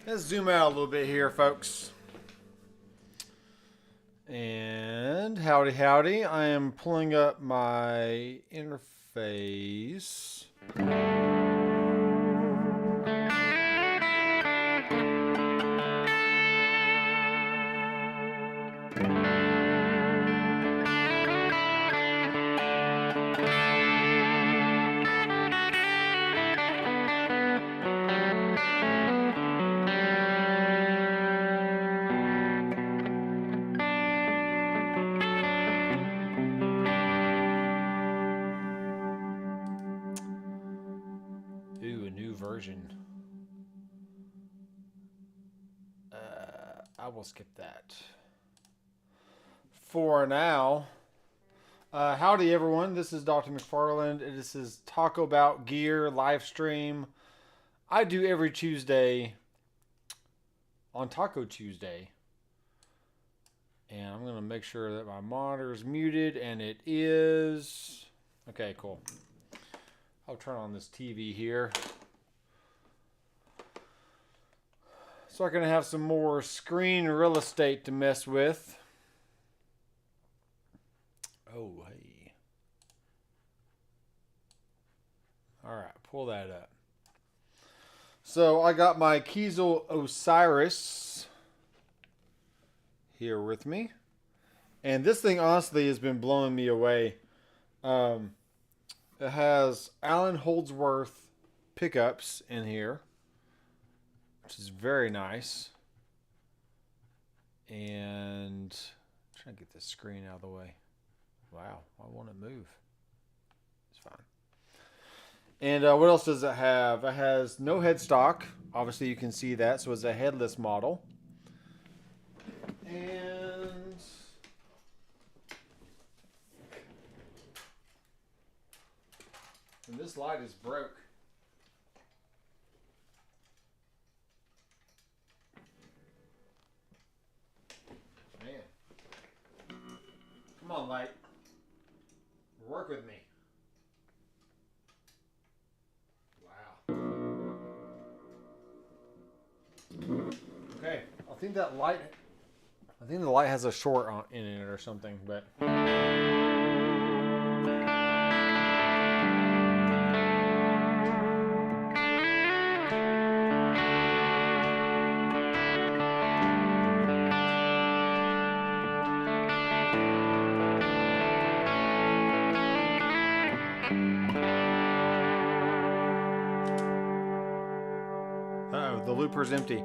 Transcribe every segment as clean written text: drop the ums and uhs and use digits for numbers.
Let's zoom out a little bit here, folks. And howdy, howdy. I am pulling up my interface. Version. I will skip that for now. Howdy everyone, this is Doctor McFarland. This is Tac-O-Bout Gear live stream. I do every Tuesday on Taco Tuesday. And I'm going to make sure that my monitor is muted, and it is. Okay, cool. I'll turn on this TV here, so I can have some more screen real estate to mess with. Oh, hey. All right, pull that up. So I got my Kiesel Osiris here with me. And this thing honestly has been blowing me away. It has Allen Holdsworth pickups in here, which is very nice. And I'm trying to get this screen out of the way. Wow, why won't it move? It's fine. And what else does it have? It has no headstock. Obviously, you can see that. So it's a headless model. And this light is broke. Come on, light. Work with me. Wow. Okay, I think the light has a short in it or something, but. The looper's empty.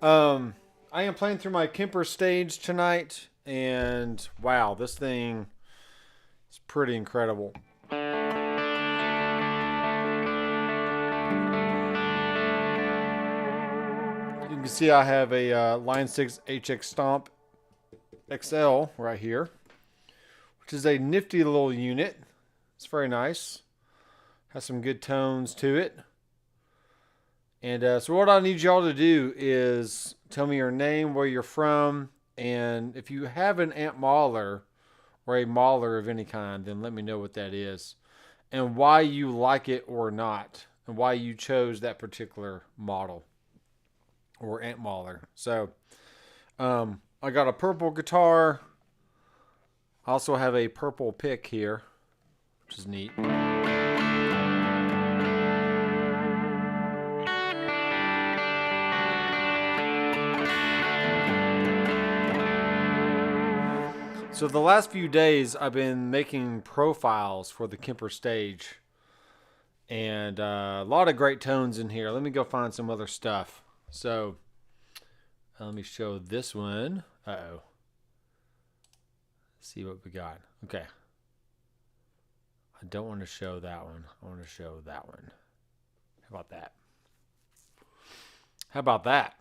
I am playing through my Kemper Stage tonight, and wow, this thing is pretty incredible. You can see I have a Line 6 HX Stomp XL right here, which is a nifty little unit. It's very nice. Has some good tones to it. And so what I need y'all to do is tell me your name, where you're from, and if you have an amp mauler or a mauler of any kind, then let me know what that is and why you like it or not, and why you chose that particular model or amp mauler. So I got a purple guitar. I also have a purple pick here, which is neat. So the last few days I've been making profiles for the Kemper Stage, and a lot of great tones in here. Let me go find some other stuff. So let me show this one. Uh-oh. See what we got. Okay. I don't want to show that one. I want to show that one. How about that? How about that?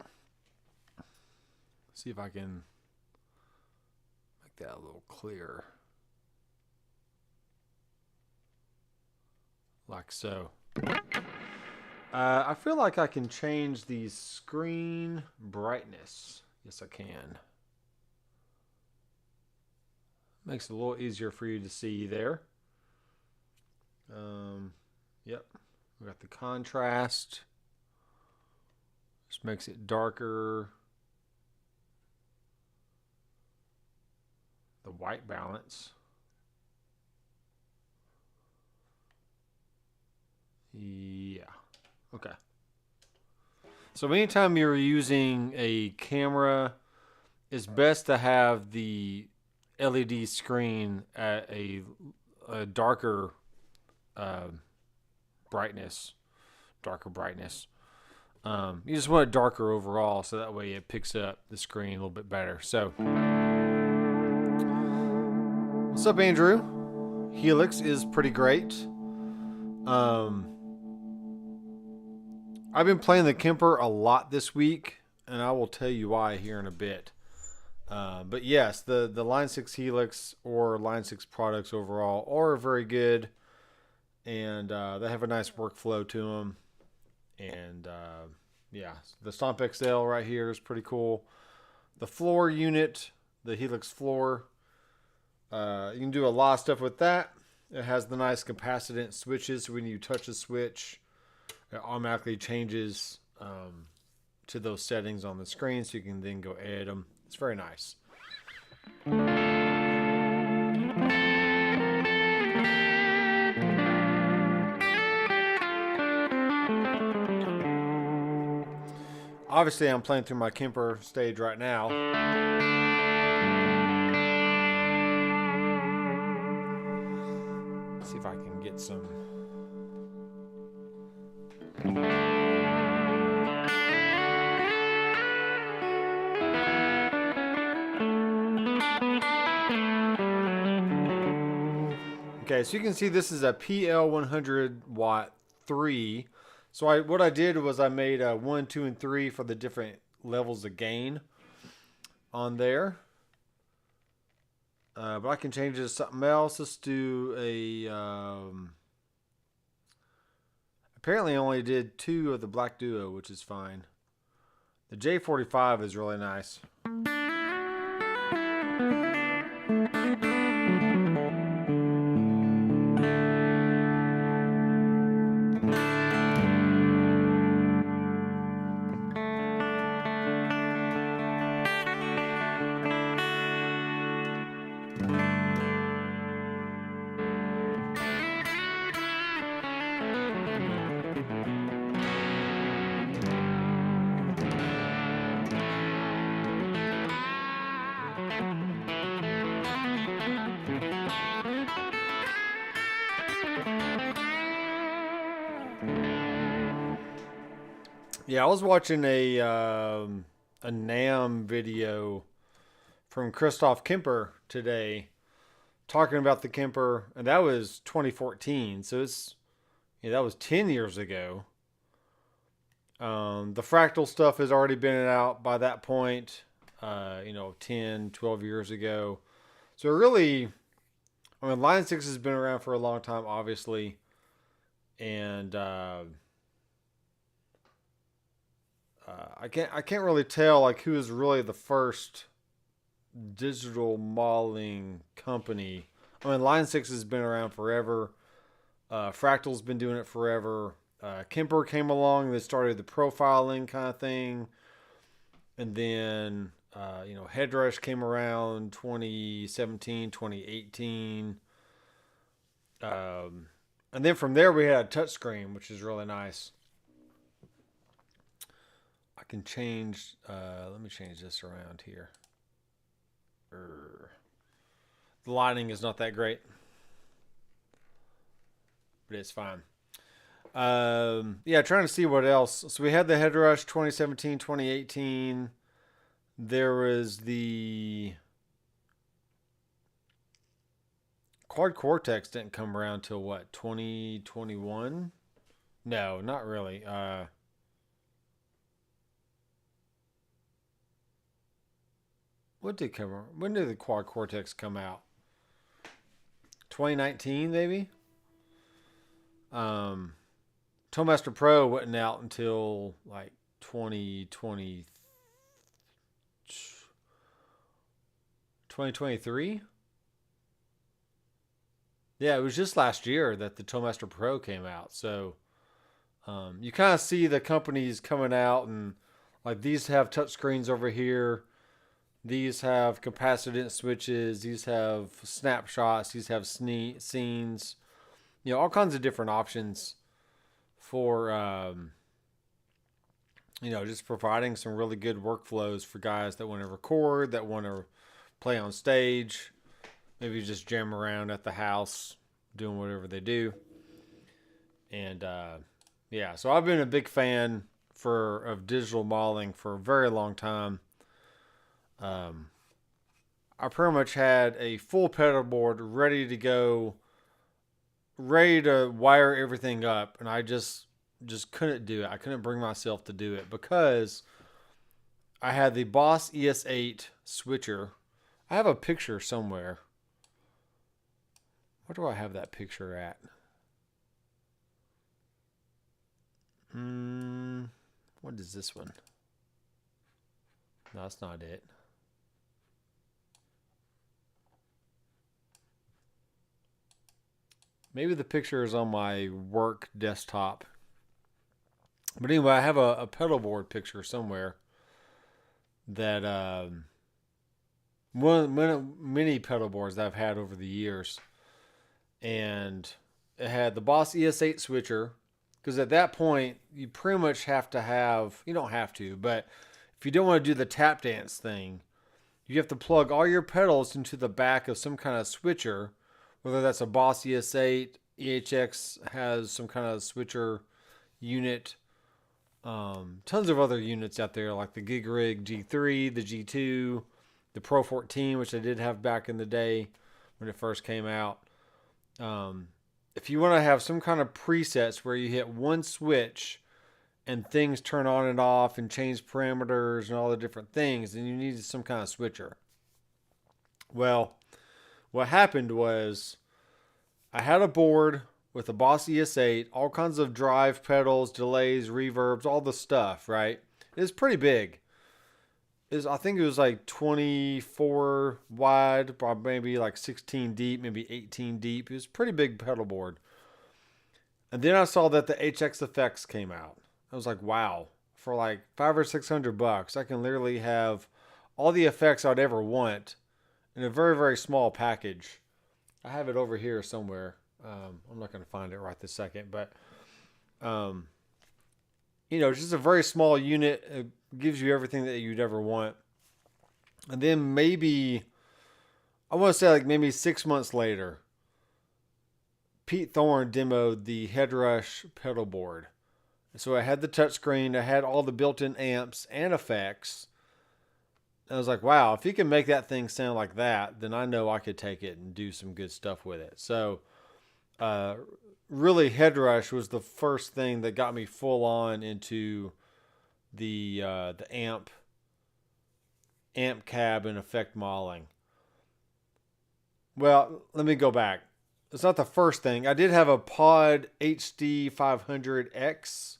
See if I can that a little clearer. like so. I feel like I can change the screen brightness. Yes, I can. Makes it a little easier for you to see there. Yep. We got the contrast. Just makes it darker. The white balance. Yeah. Okay. So anytime you're using a camera, it's best to have the LED screen at a darker brightness. You just want it darker overall, so that way it picks up the screen a little bit better. So, what's up, Andrew? Helix is pretty great. I've been playing the Kemper a lot this week, and I will tell you why here in a bit. But yes, the Line 6 Helix or Line 6 products overall are very good, and they have a nice workflow to them. And yeah, the Stomp XL right here is pretty cool. The floor unit, the Helix floor, you can do a lot of stuff with that. It has the nice capacitance switches, so when you touch a switch, it automatically changes to those settings on the screen, so you can then go edit them. It's very nice. Obviously, I'm playing through my Kemper Stage right now. Let's see if I can get some. Okay, so you can see this is a PL 100 watt 3. So what I did was I made a 1, 2, and 3 for the different levels of gain on there. But I can change it to something else. Let's do a... apparently I only did 2 of the Black Duo, which is fine. The J45 is really nice. Yeah, I was watching a NAMM video from Christoph Kemper today, talking about the Kemper, and that was 2014. So that was 10 years ago. The fractal stuff has already been out by that point, 10, 12 years ago. So really, Line 6 has been around for a long time, obviously, and I can't really tell like who is really the first digital modeling company. Line 6 has been around forever. Fractal's been doing it forever. Kemper came along. They started the profiling kind of thing, and then Headrush came around 2017, 2018. And then from there we had a touchscreen, which is really nice. I can change, let me change this around here. The lighting is not that great, but it's fine. Yeah, trying to see what else. So we had the Headrush 2017, 2018. There was the Quad Cortex didn't come around till what, 2021? No, not really. What did come? When did the Quad Cortex come out? 2019, maybe. Toastmaster Pro wasn't out until like 2020, 2023. Yeah, it was just last year that the Toastmaster Pro came out. So you kind of see the companies coming out, and like these have touchscreens over here. These have capacitance switches. These have snapshots. These have scenes. You know, all kinds of different options for just providing some really good workflows for guys that want to record, that want to play on stage, maybe just jam around at the house, doing whatever they do. And yeah, so I've been a big fan of digital modeling for a very long time. I pretty much had a full pedal board ready to go, ready to wire everything up, and I just couldn't do it. I couldn't bring myself to do it because I had the Boss ES8 switcher. I have a picture somewhere. Where do I have that picture at? What is this one? No, that's not it. Maybe the picture is on my work desktop. But anyway, I have a pedal board picture somewhere that many pedal boards that I've had over the years. And it had the Boss ES8 switcher, because at that point, you pretty much have to have, you don't have to, but if you don't want to do the tap dance thing, you have to plug all your pedals into the back of some kind of switcher, whether that's a Boss ES8, EHX has some kind of switcher unit. Tons of other units out there like the Gig Rig G3, the G2, the Pro 14, which I did have back in the day when it first came out. If you want to have some kind of presets where you hit one switch and things turn on and off and change parameters and all the different things, then you need some kind of switcher. Well, what happened was I had a board with a Boss ES8, all kinds of drive pedals, delays, reverbs, all the stuff, right? It was pretty big. I think it was like 24 wide, probably maybe like 16 deep, maybe 18 deep. It was a pretty big pedal board. And then I saw that the HX Effects came out. I was like, wow, for like $500 or $600, I can literally have all the effects I'd ever want in a very, very small package. I have it over here somewhere. I'm not going to find it right this second, but it's just a very small unit. It gives you everything that you'd ever want. And then maybe, I want to say like maybe 6 months later, Pete Thorne demoed the Headrush pedal board. So I had the touchscreen, I had all the built-in amps and effects. I was like, wow, if he can make that thing sound like that, then I know I could take it and do some good stuff with it. So really, Headrush was the first thing that got me full on into the amp cab and effect modeling. Well, let me go back. It's not the first thing. I did have a Pod HD 500X,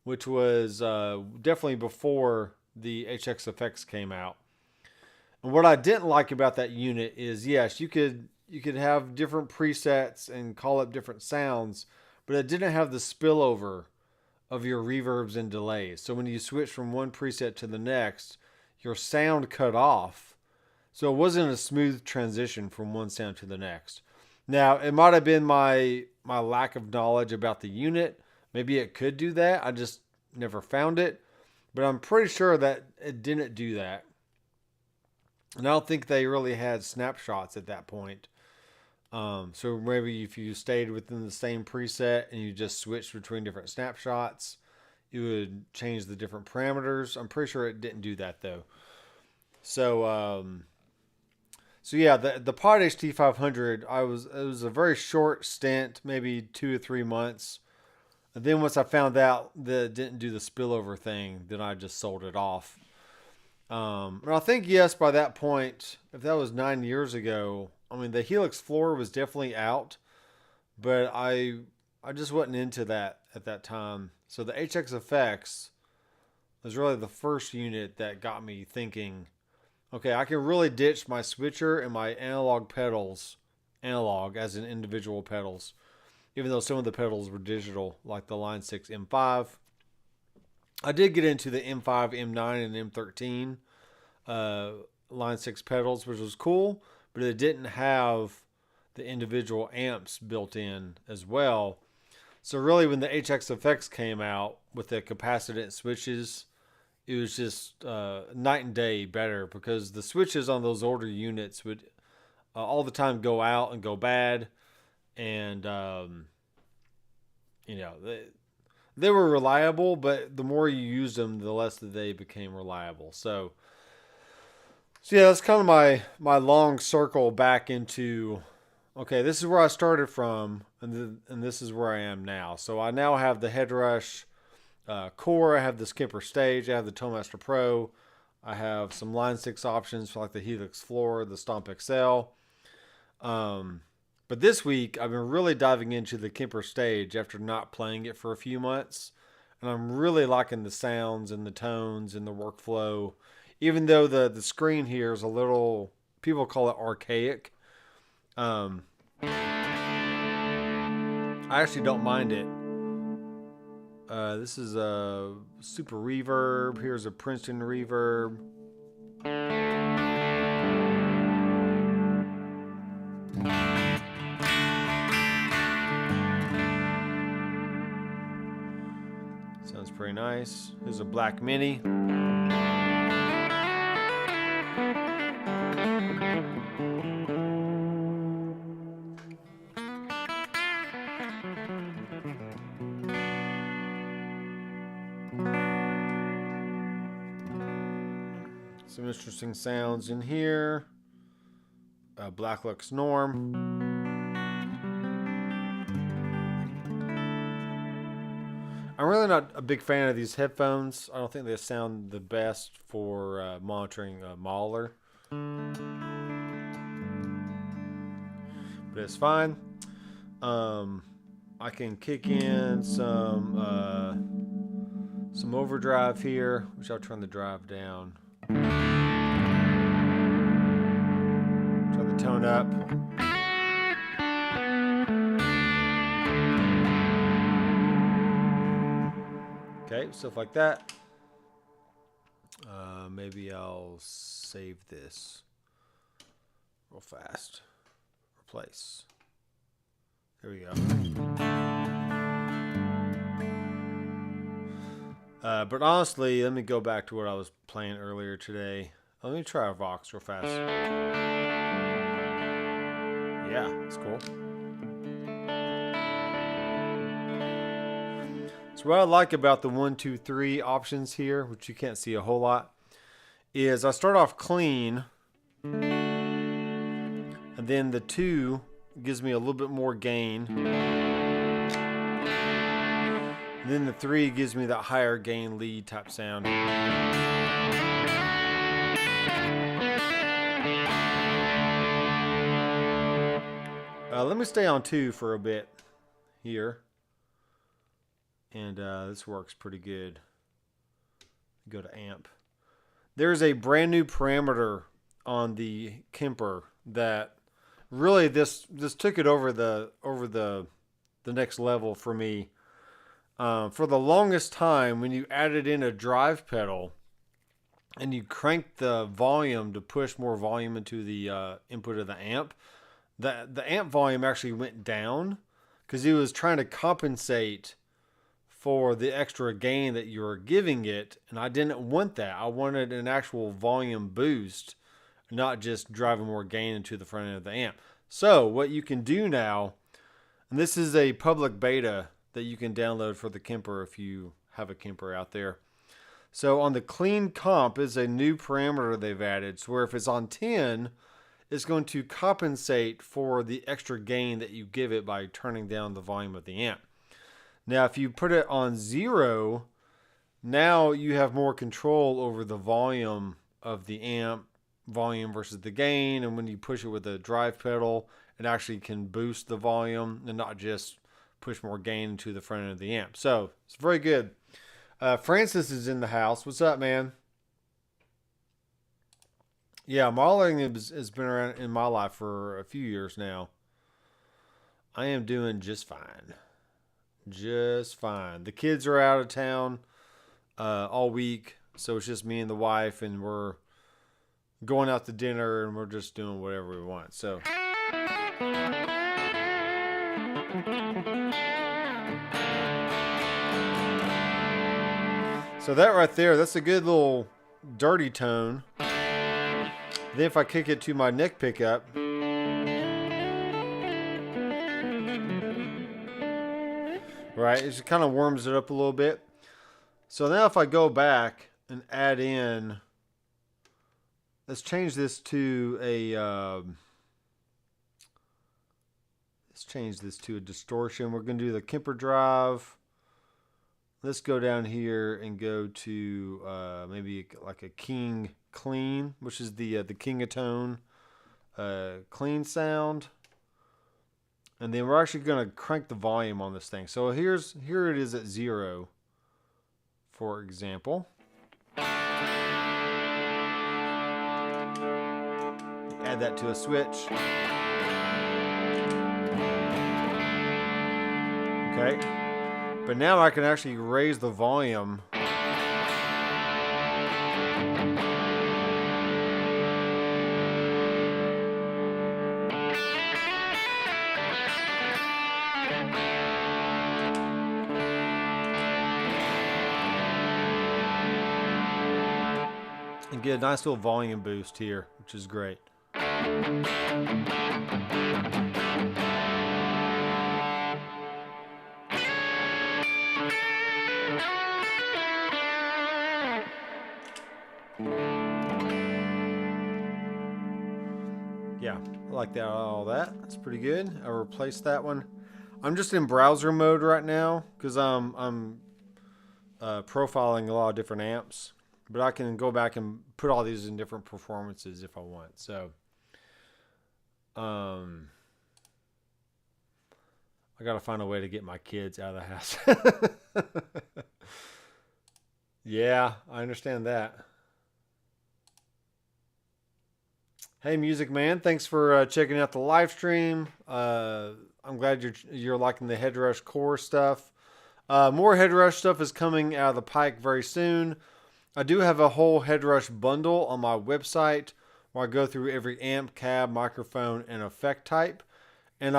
which was definitely before the HX Effects came out. And what I didn't like about that unit is, yes, you could have different presets and call up different sounds, but it didn't have the spillover of your reverbs and delays. So when you switch from one preset to the next, your sound cut off. So it wasn't a smooth transition from one sound to the next. Now, it might have been my lack of knowledge about the unit. Maybe it could do that. I just never found it. But I'm pretty sure that it didn't do that. And I don't think they really had snapshots at that point. So maybe if you stayed within the same preset and you just switched between different snapshots, it would change the different parameters. I'm pretty sure it didn't do that though. So yeah, the Pod HD 500, it was a very short stint, maybe 2 or 3 months. And then once I found out that it didn't do the spillover thing, then I just sold it off. And I think, yes, by that point, if that was 9 years ago, I mean, the Helix floor was definitely out, but I I just wasn't into that at that time. So the HX Effects was really the first unit that got me thinking, okay, I can really ditch my switcher and my analog pedals, analog as in individual pedals, even though some of the pedals were digital, like the Line 6 M5. I did get into the M5, M9, and M13 Line 6 pedals, which was cool, but it didn't have the individual amps built in as well. So really, when the HX Effects came out with the capacitance switches, it was just night and day better, because the switches on those older units would all the time go out and go bad, and they were reliable, but the more you used them, the less that they became reliable. So yeah, that's kind of my long circle back into, okay, this is where I started from, and this is where I am now. So I now have the Headrush core, I have this Kemper Stage, I have the Toemaster Pro, I have some Line 6 options for like the Helix Floor, the Stomp XL. But this week, I've been really diving into the Kemper Stage after not playing it for a few months. And I'm really liking the sounds and the tones and the workflow. Even though the screen here is a little, people call it archaic. I actually don't mind it. This is a Super Reverb. Here's a Princeton Reverb. Sounds pretty nice. Here's a Black Mini. Some interesting sounds in here. Black Lux Norm. I'm really not a big fan of these headphones. I don't think they sound the best for monitoring a Mahler. But it's fine. I can kick in some overdrive here, which I'll turn the drive down. Turn the tone up. Okay, stuff like that. Maybe I'll save this real fast. Replace. There we go. But honestly, let me go back to what I was playing earlier today. Let me try a Vox real fast. Yeah, it's cool. So what I like about the 1, 2, 3 options here, which you can't see a whole lot, is I start off clean, and then the 2 gives me a little bit more gain. And then the 3 gives me that higher gain lead type sound. Let me stay on 2 for a bit here. And this works pretty good. Go to amp. There's a brand new parameter on the Kemper that really this took it over the next level for me. For the longest time, when you added in a drive pedal and you cranked the volume to push more volume into the input of the amp, the amp volume actually went down because it was trying to compensate for the extra gain that you were giving it, and I didn't want that. I wanted an actual volume boost, not just driving more gain into the front end of the amp. So what you can do now, and this is a public beta that you can download for the Kemper if you have a Kemper out there. So on the clean comp is a new parameter they've added, so where if it's on 10, it's going to compensate for the extra gain that you give it by turning down the volume of the amp. Now, if you put it on 0, now you have more control over the volume of the amp, volume versus the gain. And when you push it with a drive pedal, it actually can boost the volume and not just push more gain into the front end of the amp. So it's very good. Francis is in the house. What's up, man? Yeah, modeling has been around in my life for a few years now. I am doing just fine. Just fine. The kids are out of town all week, so it's just me and the wife, and we're going out to dinner, and we're just doing whatever we want. So that right there, that's a good little dirty tone. Then if I kick it to my neck pickup, right, it just kind of warms it up a little bit. So now if I go back and add in, let's change this to a distortion. We're going to do the Kemper drive. Let's go down here and go to maybe like a King clean, which is the King of Tone clean sound. And then we're actually going to crank the volume on this thing. So here it is at 0, for example. Add that to a switch. Okay. But now I can actually raise the volume. And get a nice little volume boost here, which is great. Yeah, I like that. All that. That's pretty good. I replaced that one. I'm just in browser mode right now because I'm profiling a lot of different amps. But I can go back and put all these in different performances if I want. So, I got to find a way to get my kids out of the house. Yeah, I understand that. Hey, Music Man, thanks for checking out the live stream. I'm glad you're liking the Headrush core stuff. More Headrush stuff is coming out of the pike very soon. I do have a whole Headrush bundle on my website where I go through every amp, cab, microphone, and effect type. And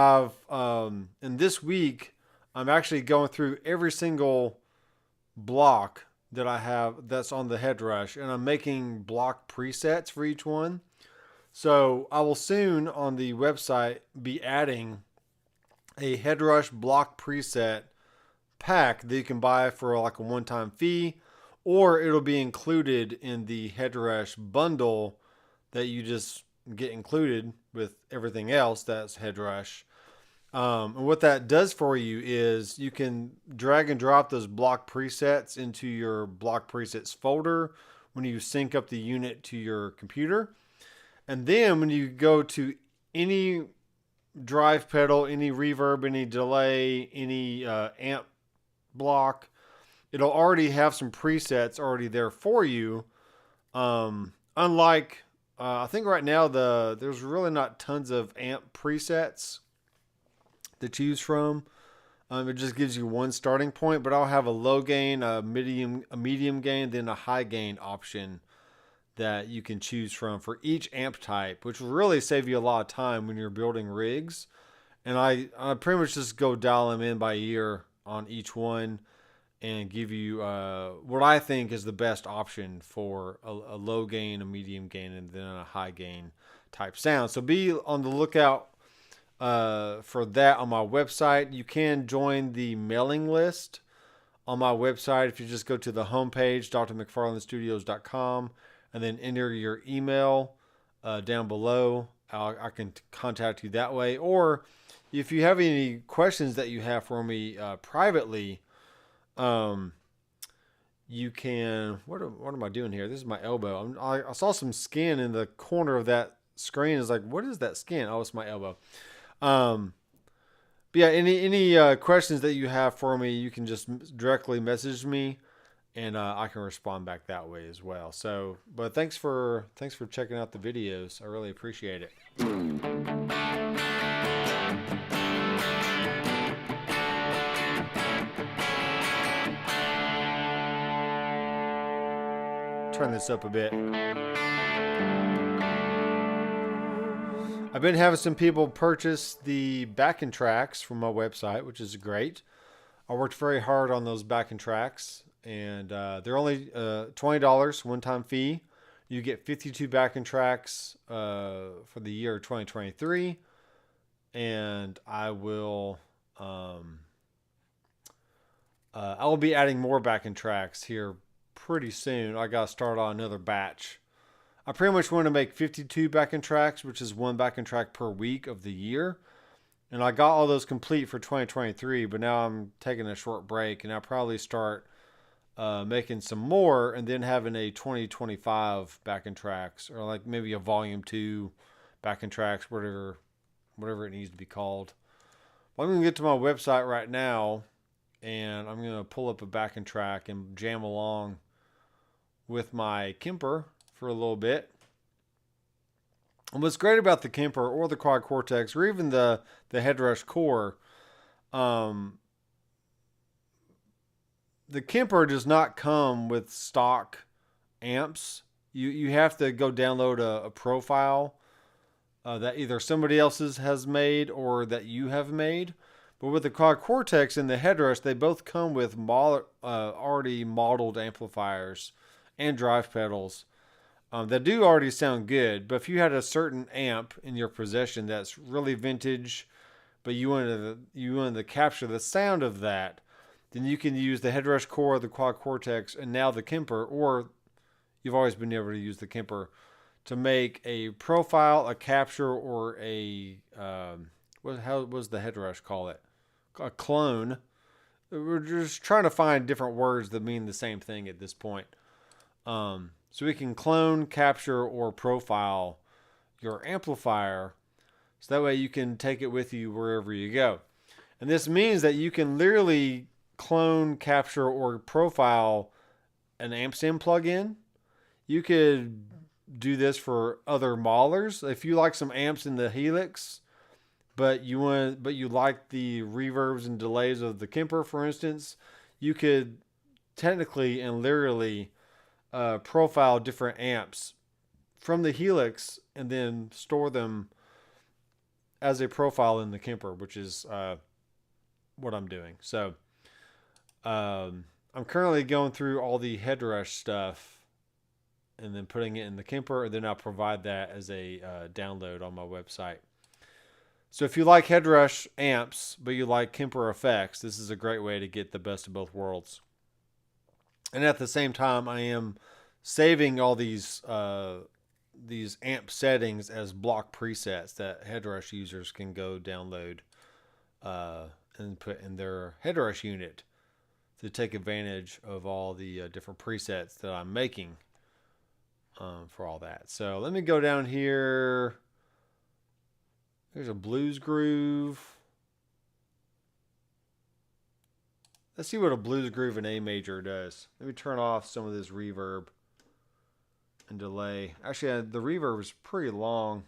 in this week, I'm actually going through every single block that I have that's on the Headrush, and I'm making block presets for each one. So I will soon on the website be adding a Headrush block preset pack that you can buy for like a one-time fee, or it'll be included in the Headrush bundle that you just get included with everything else that's Headrush. And what that does for you is you can drag and drop those block presets into your block presets folder when you sync up the unit to your computer. And then when you go to any drive pedal, any reverb, any delay, any amp block, it'll already have some presets already there for you. Unlike, I think right now there's really not tons of amp presets to choose from. It just gives you one starting point, but I'll have a low gain, a medium gain, then a high gain option that you can choose from for each amp type, which will really save you a lot of time when you're building rigs. And I pretty much just go dial them in by ear on each one and give you what I think is the best option for a low gain, a medium gain, and then a high gain type sound. So be on the lookout for that on my website. You can join the mailing list on my website if you just go to the homepage, drmcfarlandstudios.com, and then enter your email down below. I can contact you that way. Or if you have any questions that you have for me privately, you can, what am I doing here? This is my elbow. I saw some skin in the corner of that screen. It's like, what is that skin? Oh, it's my elbow. But yeah, any questions that you have for me, you can just directly message me, and I can respond back that way as well. So, but thanks for checking out the videos. I really appreciate it. Turn this up a bit. I've been having some people purchase the backing tracks from my website, which is great. I worked very hard on those backing tracks, and they're only $20 one-time fee. You get 52 backing tracks for the year 2023, and I will be adding more backing tracks here pretty soon. I got to start on another batch. I pretty much want to make 52 backing tracks, which is one backing track per week of the year. And I got all those complete for 2023, but now I'm taking a short break, and I'll probably start making some more and then having a 2025 backing tracks, or like maybe a volume 2 backing tracks, whatever it needs to be called. Well, I'm going to get to my website right now, and I'm going to pull up a backing track and jam along with my Kemper for a little bit. And what's great about the Kemper or the Quad Cortex or even the Headrush Core, the Kemper does not come with stock amps. You have to go download a profile that either somebody else's has made or that you have made. But with the Quad Cortex and the Headrush, they both come with already modeled amplifiers and drive pedals that do already sound good. But if you had a certain amp in your possession that's really vintage, but you wanted to capture the sound of that, then you can use the Headrush Core, the Quad Cortex, and now the Kemper, or you've always been able to use the Kemper to make a profile, a capture, or a how was the Headrush call it? A clone. We're just trying to find different words that mean the same thing at this point. So we can clone, capture, or profile your amplifier, so that way you can take it with you wherever you go. And this means that you can literally clone, capture, or profile an amp sim plugin. You could do this for other maulers. If you like some amps in the Helix, but you like the reverbs and delays of the Kemper, for instance, you could technically and literally profile different amps from the Helix and then store them as a profile in the Kemper, which is what I'm doing. So I'm currently going through all the Headrush stuff and then putting it in the Kemper, and then I'll provide that as a download on my website. So if you like Headrush amps, but you like Kemper effects, this is a great way to get the best of both worlds. And at the same time, I am saving all these amp settings as block presets that Headrush users can go download and put in their Headrush unit to take advantage of all the different presets that I'm making for all that. So let me go down here. There's a blues groove. Let's see what a blues groove in A major does. Let me turn off some of this reverb and delay. Actually, the reverb is pretty long.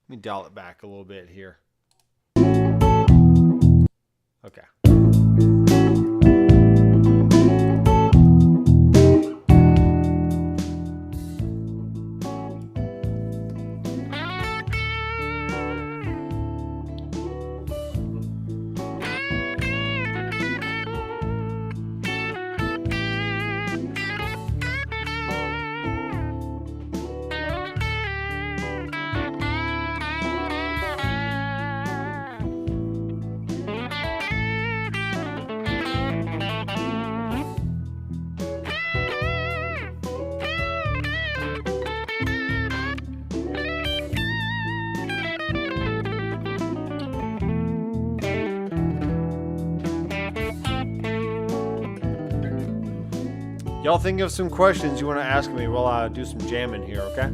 Let me dial it back a little bit here. Okay. Y'all think of some questions you want to ask me while I do some jamming here, okay?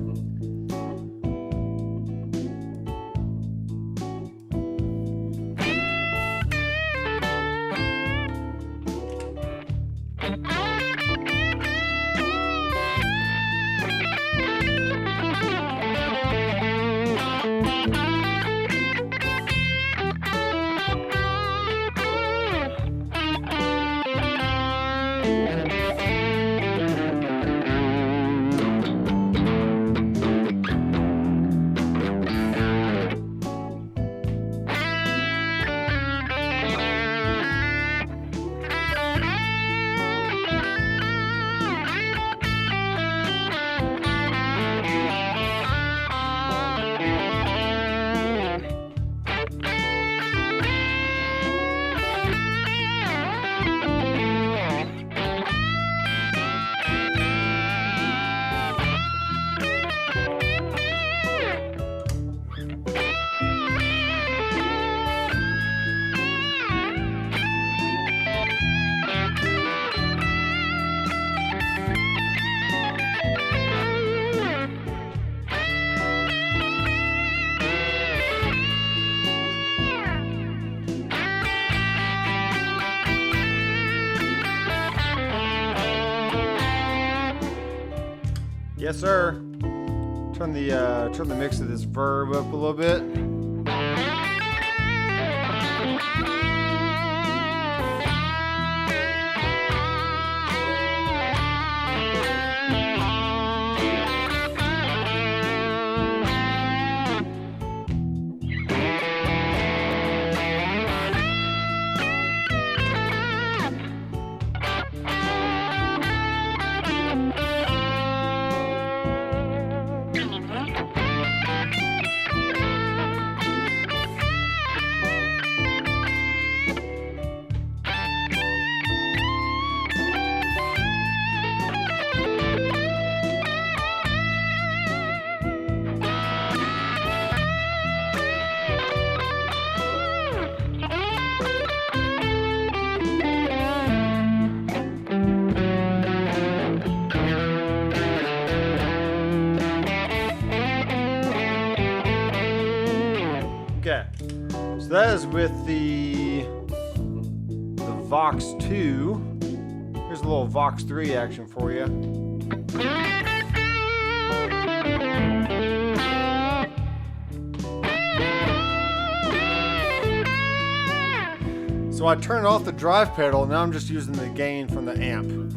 Yes, sir. Turn the mix of this verb up a little bit. Okay, so that is with the Vox 2. Here's a little Vox 3 action for you. So I turned off the drive pedal, now I'm just using the gain from the amp.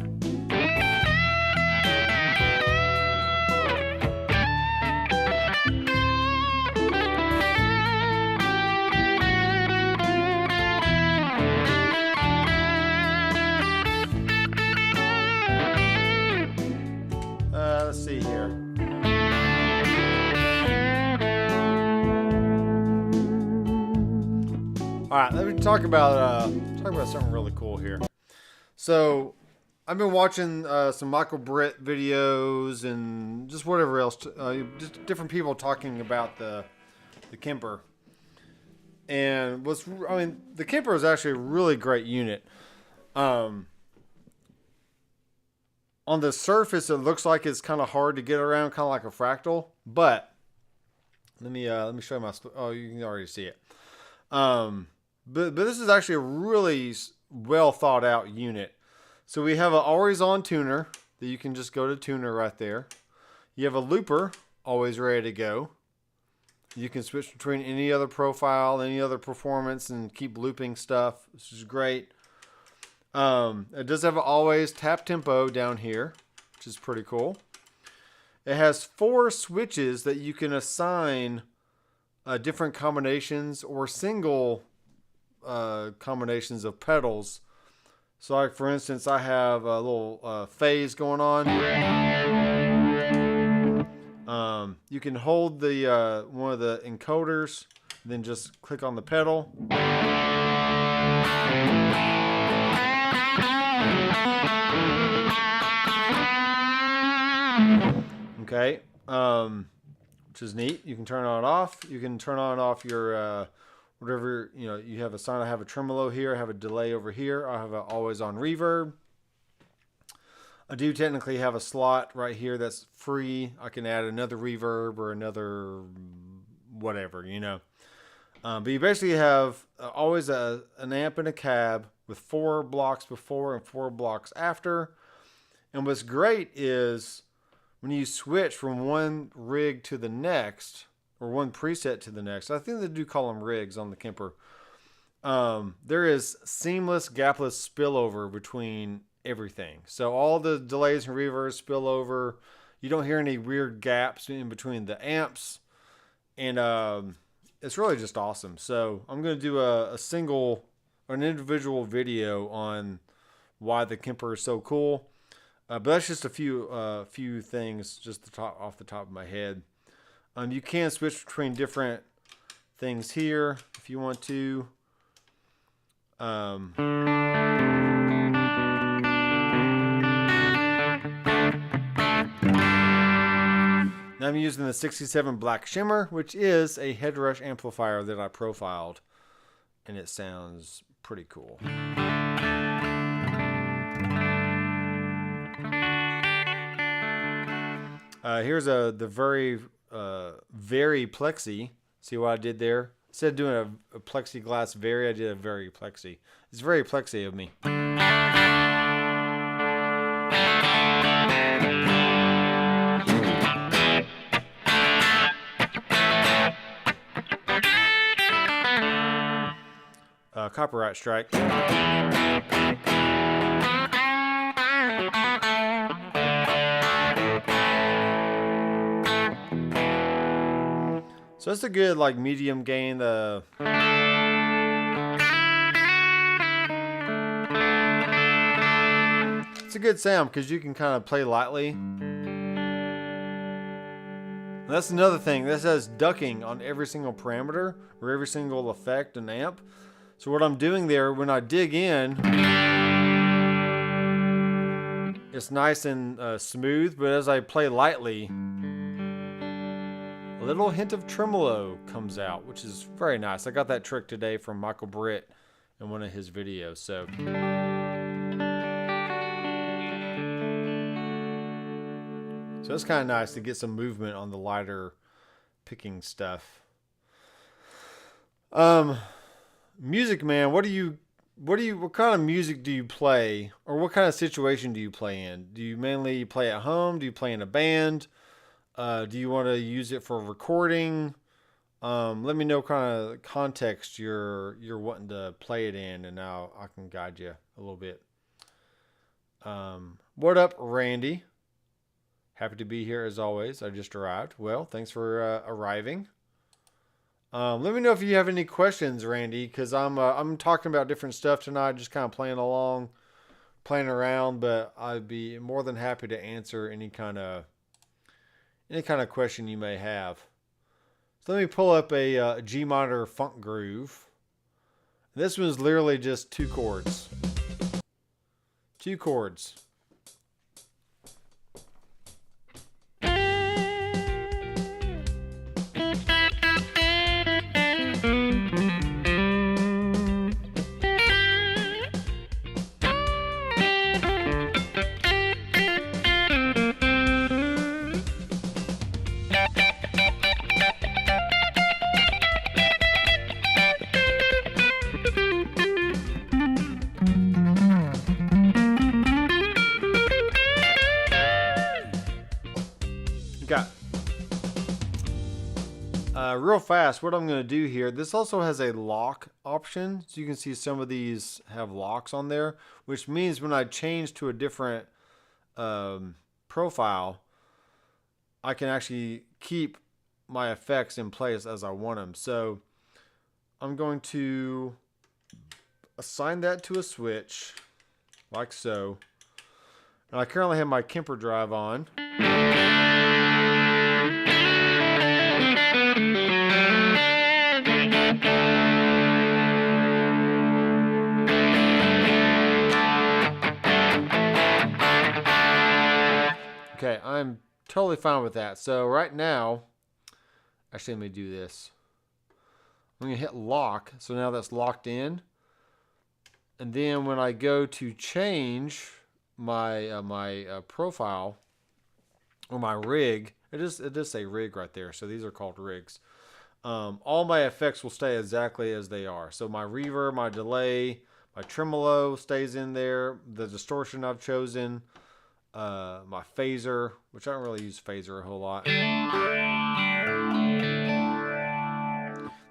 Let's see here. All right, let me talk about something really cool here. So, I've been watching some Michael Britt videos and just whatever else, just different people talking about the Kemper. And the Kemper is actually a really great unit. On the surface, it looks like it's kind of hard to get around, kind of like a fractal. But let me show you my. Oh, you can already see it. But this is actually a really well thought out unit. So we have an always on tuner that you can just go to tuner right there. You have a looper always ready to go. You can switch between any other profile, any other performance, and keep looping stuff. This is great. It does have an always tap tempo down here, which is pretty cool. It has 4 switches that you can assign different combinations or single combinations of pedals. So like for instance, I have a little phase going on. You can hold the one of the encoders, then just click on the pedal. Okay, which is neat. You can turn on and off. You can turn on and off your whatever, you have a sign. I have a tremolo here. I have a delay over here. I have an always on reverb. I do technically have a slot right here that's free. I can add another reverb or another whatever, But you basically have always an amp and a cab with 4 blocks before and 4 blocks after. And what's great is when you switch from one rig to the next, or one preset to the next, I think they do call them rigs on the Kemper, there is seamless gapless spillover between everything. So all the delays and reverbs spill over. You don't hear any weird gaps in between the amps. And it's really just awesome. So I'm going to do an individual video on why the Kemper is so cool. But that's just a few things just off the top of my head. You can switch between different things here if you want to. Now I'm using the 67 Black Shimmer, which is a headrush amplifier that I profiled, and it sounds pretty cool. Here's the very plexi. See what I did there? Instead of doing a plexiglass very, I did a very plexi. It's very plexi of me. copyright strike. So it's a good like medium gain. It's a good sound because you can kind of play lightly. And that's another thing. This has ducking on every single parameter or every single effect and amp. So what I'm doing there, when I dig in, it's nice and smooth, but as I play lightly, a little hint of tremolo comes out, which is very nice. I got that trick today from Michael Britt in one of his videos. So it's kind of nice to get some movement on the lighter picking stuff. Music Man, what kind of music do you play, or what kind of situation do you play in? Do you mainly play at home? Do you play in a band? Do you want to use it for recording? Let me know kind of context you're wanting to play it in, and now I can guide you a little bit. What up, Randy? Happy to be here as always. I just arrived. Well, thanks for arriving. Let me know if you have any questions, Randy, because I'm talking about different stuff tonight, just kind of playing along, playing around. But I'd be more than happy to answer any kind of question you may have. So let me pull up a G minor funk groove. This one's literally just 2 chords. 2 chords. Got real fast, what I'm going to do here, this also has a lock option. So you can see some of these have locks on there, which means when I change to a different profile, I can actually keep my effects in place as I want them. So I'm going to assign that to a switch, like so. And I currently have my Kemper drive on. Okay, I'm totally fine with that. So right now, actually let me do this. I'm going to hit lock, so now that's locked in. And then when I go to change my profile or my rig, it does say rig right there. So these are called rigs. All my effects will stay exactly as they are. So my reverb, my delay, my tremolo stays in there. The distortion I've chosen. My phaser, which I don't really use phaser a whole lot.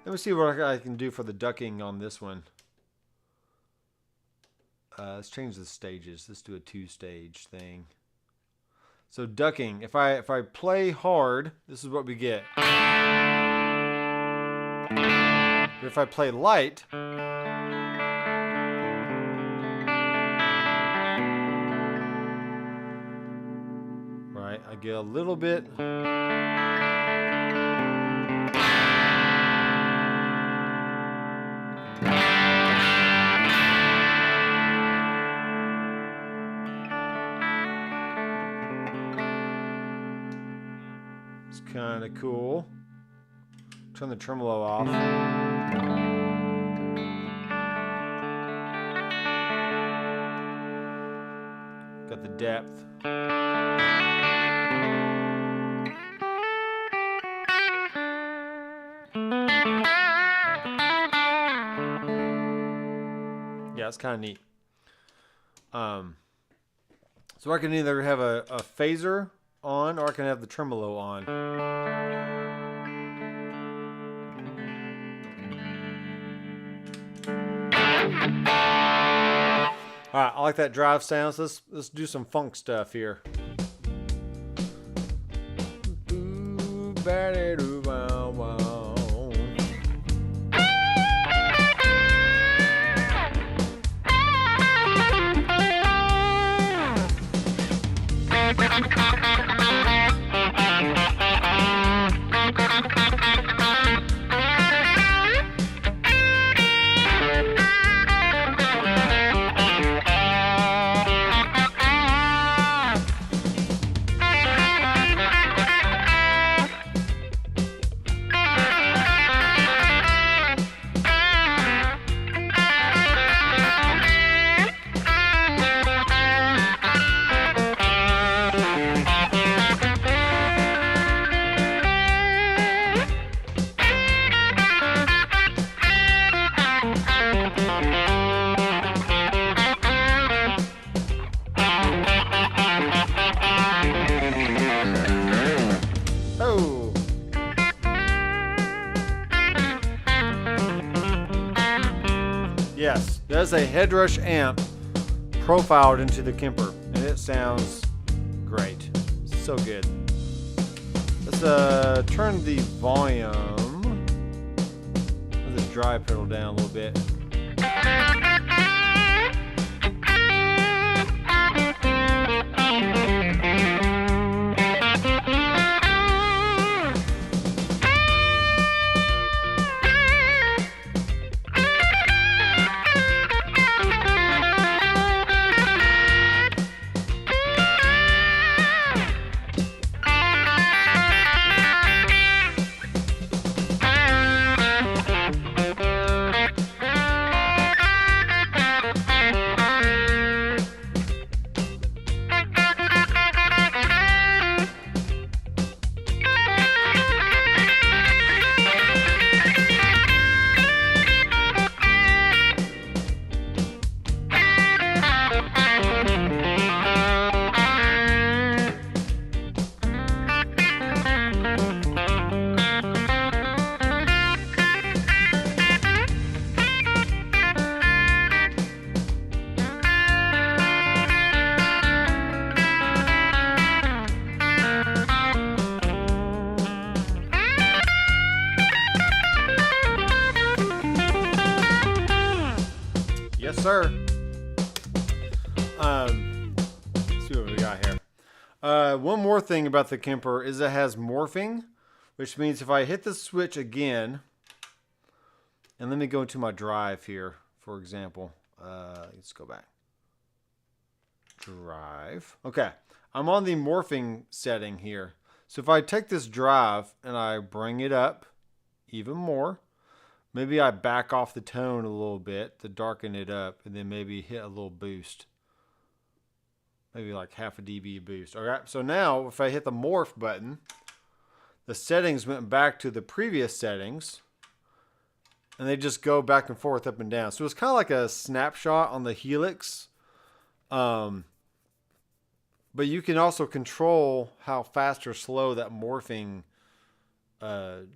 Let me see what I can do for the ducking on this one. Let's change the stages. Let's do a 2-stage thing. So ducking, if I play hard, this is what we get. But if I play light, right, I get a little bit. It's kind of cool. Turn the tremolo off. Got the depth. Yeah, it's kind of neat. So I can either have a phaser on, or I can have the tremolo on. All right, I like that drive sound. So let's do some funk stuff here. Yes, that's a Headrush amp profiled into the Kemper, and it sounds great. So good. Let's turn the volume of the drive pedal down a little bit. Yes, sir. Let's see what we got here. One more thing about the Kemper is it has morphing, which means if I hit the switch again, and let me go into my drive here, for example. Let's go back. Drive. Okay. I'm on the morphing setting here. So if I take this drive and I bring it up even more, maybe I back off the tone a little bit to darken it up, and then maybe hit a little boost. Maybe like half a dB boost. All right, so now if I hit the morph button, the settings went back to the previous settings, and they just go back and forth, up and down. So it's kind of like a snapshot on the helix. But you can also control how fast or slow that morphing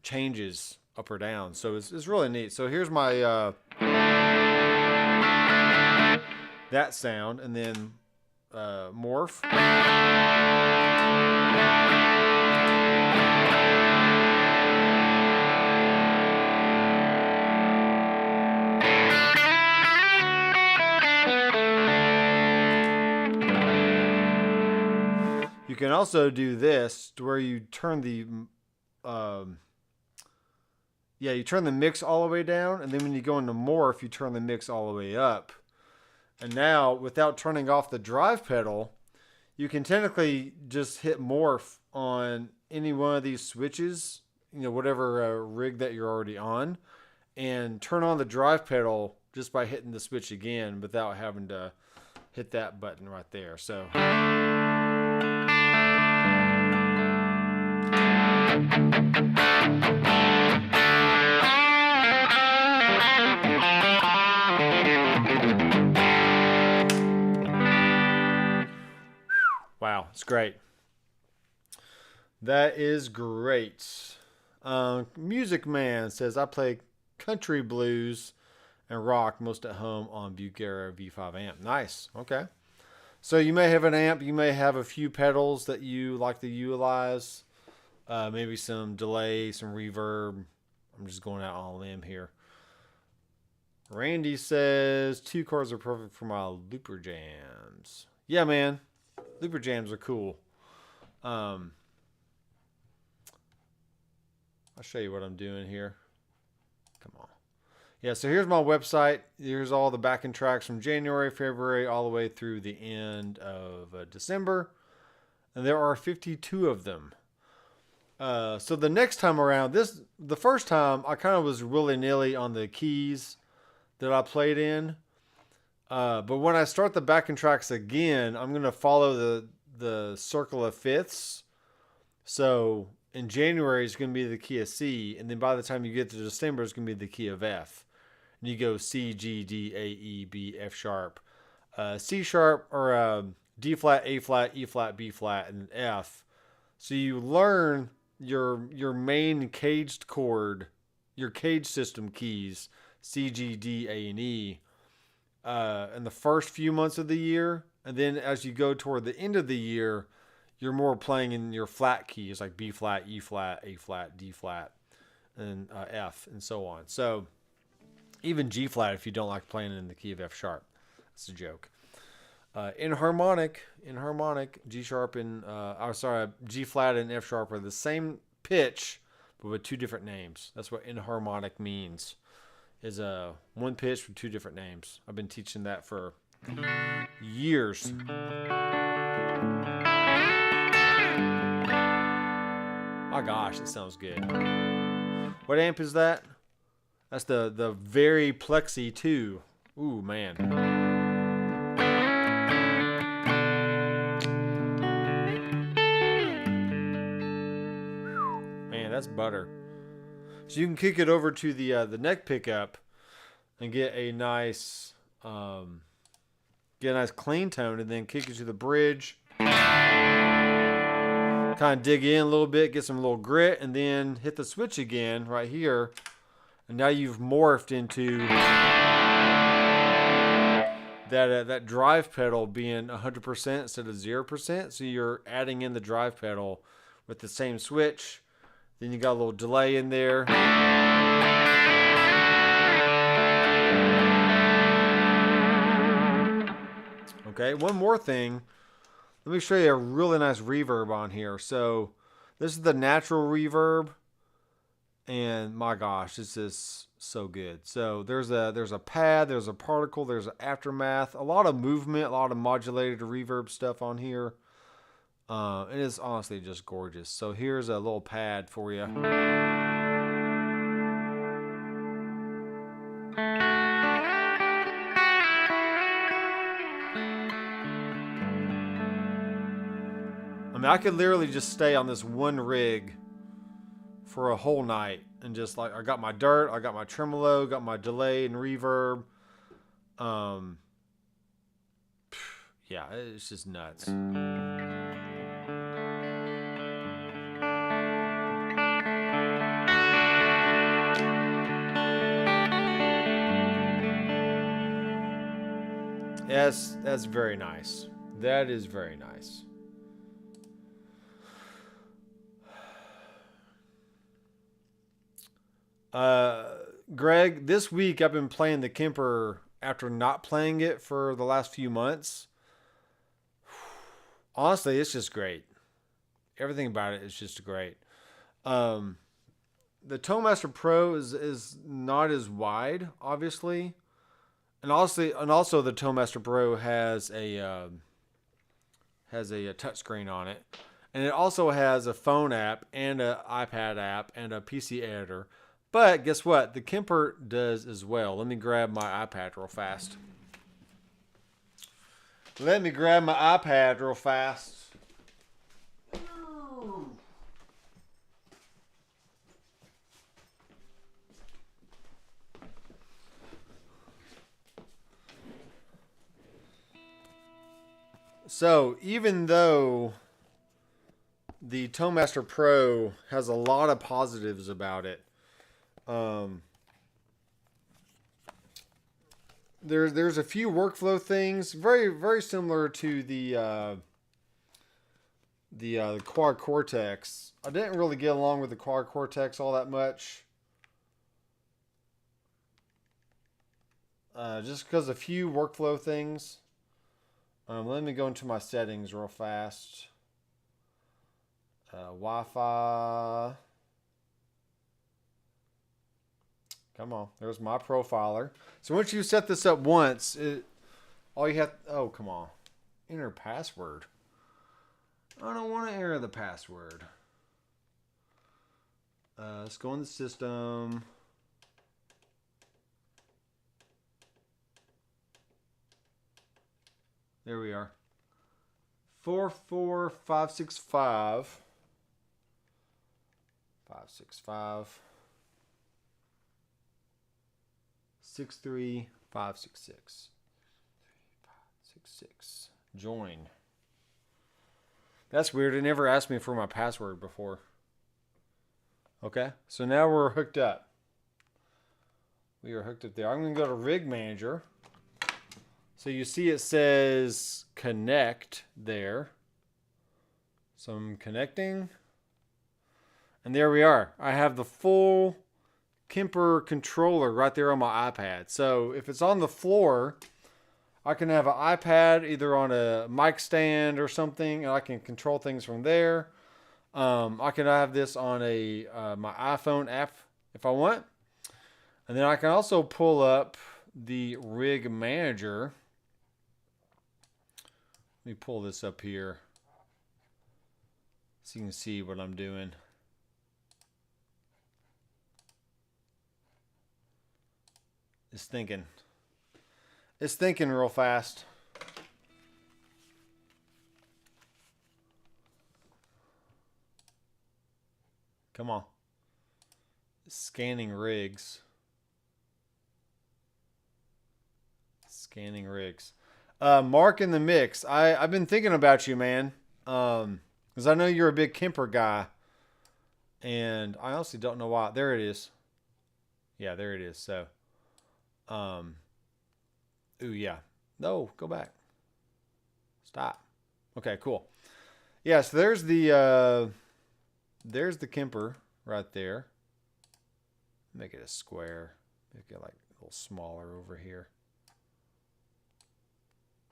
changes up or down. So it's really neat. So here's my that sound, and then morph. You can also do this to where you turn the you turn the mix all the way down, and then when you go into morph, you turn the mix all the way up. And now, without turning off the drive pedal, you can technically just hit morph on any one of these switches, you know, whatever rig that you're already on, and turn on the drive pedal just by hitting the switch again without having to hit that button right there. So wow, it's great. That is great. Music Man says, I play country blues and rock most at home on Bout Gear V5 amp. Nice. Okay. So you may have an amp, you may have a few pedals that you like to utilize, maybe some delay, some reverb. I'm just going out on a limb here. Randy says 2 chords are perfect for my looper jams. Yeah, man, looper jams are cool. I'll show you what I'm doing here. Come on. Yeah, so here's my website. Here's all the backing tracks from January, February, all the way through the end of December. And there are 52 of them. So the next time around, the first time, I kind of was willy-nilly on the keys that I played in. But when I start the backing tracks again, I'm going to follow the circle of fifths. So in January, it's going to be the key of C. And then by the time you get to December, it's going to be the key of F. And you go C, G, D, A, E, B, F sharp, C sharp, or D flat, A flat, E flat, B flat, and F. So you learn your main caged chord, your cage system keys, C, G, D, A, and E, in the first few months of the year. And then as you go toward the end of the year, you're more playing in your flat keys like B flat, E flat, A flat, D flat, and F, and so on. So even G flat if you don't like playing in the key of F sharp. That's a joke. In harmonic, G sharp and G flat and F sharp are the same pitch, but with 2 different names. That's what inharmonic means. Is one pitch with 2 different names. I've been teaching that for years. Oh gosh, it sounds good. What amp is that? That's the Very Plexi 2. Ooh, man. Man, that's butter. So you can kick it over to the neck pickup and get a nice clean tone, and then kick it to the bridge. Kind of dig in a little bit, get some little grit, and then hit the switch again right here. And now you've morphed into that drive pedal being 100% instead of 0%. So you're adding in the drive pedal with the same switch. Then you got a little delay in there. Okay, one more thing. Let me show you a really nice reverb on here. So this is the natural reverb. And my gosh, it's just so good. So there's a pad, there's a particle, there's an aftermath, a lot of movement, a lot of modulated reverb stuff on here. It is honestly just gorgeous. So here's a little pad for you. I mean, I could literally just stay on this one rig for a whole night and just like, I got my dirt, I got my tremolo, got my delay and reverb. Yeah, it's just nuts. Yes, that's very nice. That is very nice. Greg, this week I've been playing the Kemper after not playing it for the last few months. Honestly, it's just great. Everything about it is just great. The Toemaster Pro is not as wide, obviously. And also the Toemaster Pro has a touchscreen on it. And it also has a phone app and an iPad app and a PC editor. But guess what? The Kemper does as well. Let me grab my iPad real fast. So even though the Toemaster Pro has a lot of positives about it, there's a few workflow things, very similar to the Quad Cortex. I didn't really get along with the Quad Cortex all that much. Just because a few workflow things. Let me go into my settings real fast. Wi-Fi. Come on, there's my profiler. So once you set this up once, all you have. Oh, come on, enter password. I don't want to enter the password. Let's go in the system. There we are. 44565. 565. 63566. 566. Join. That's weird. It never asked me for my password before. Okay, so now we're hooked up. We are hooked up there. I'm going to go to Rig Manager. So you see it says connect there. So I'm connecting. And there we are. I have the full Kemper controller right there on my iPad. So if it's on the floor, I can have an iPad either on a mic stand or something, and I can control things from there. I can have this on my iPhone app if I want. And then I can also pull up the Rig Manager. Let me pull this up here so you can see what I'm doing. It's thinking. It's thinking real fast. Come on. Scanning rigs. Scanning rigs. Mark in the mix. I've been thinking about you, man. Because I know you're a big Kemper guy. And I honestly don't know why. There it is. Yeah, there it is. So, ooh, yeah. No, go back. Stop. Okay, cool. Yeah, so there's the Kemper right there. Make it a square. Make it like a little smaller over here.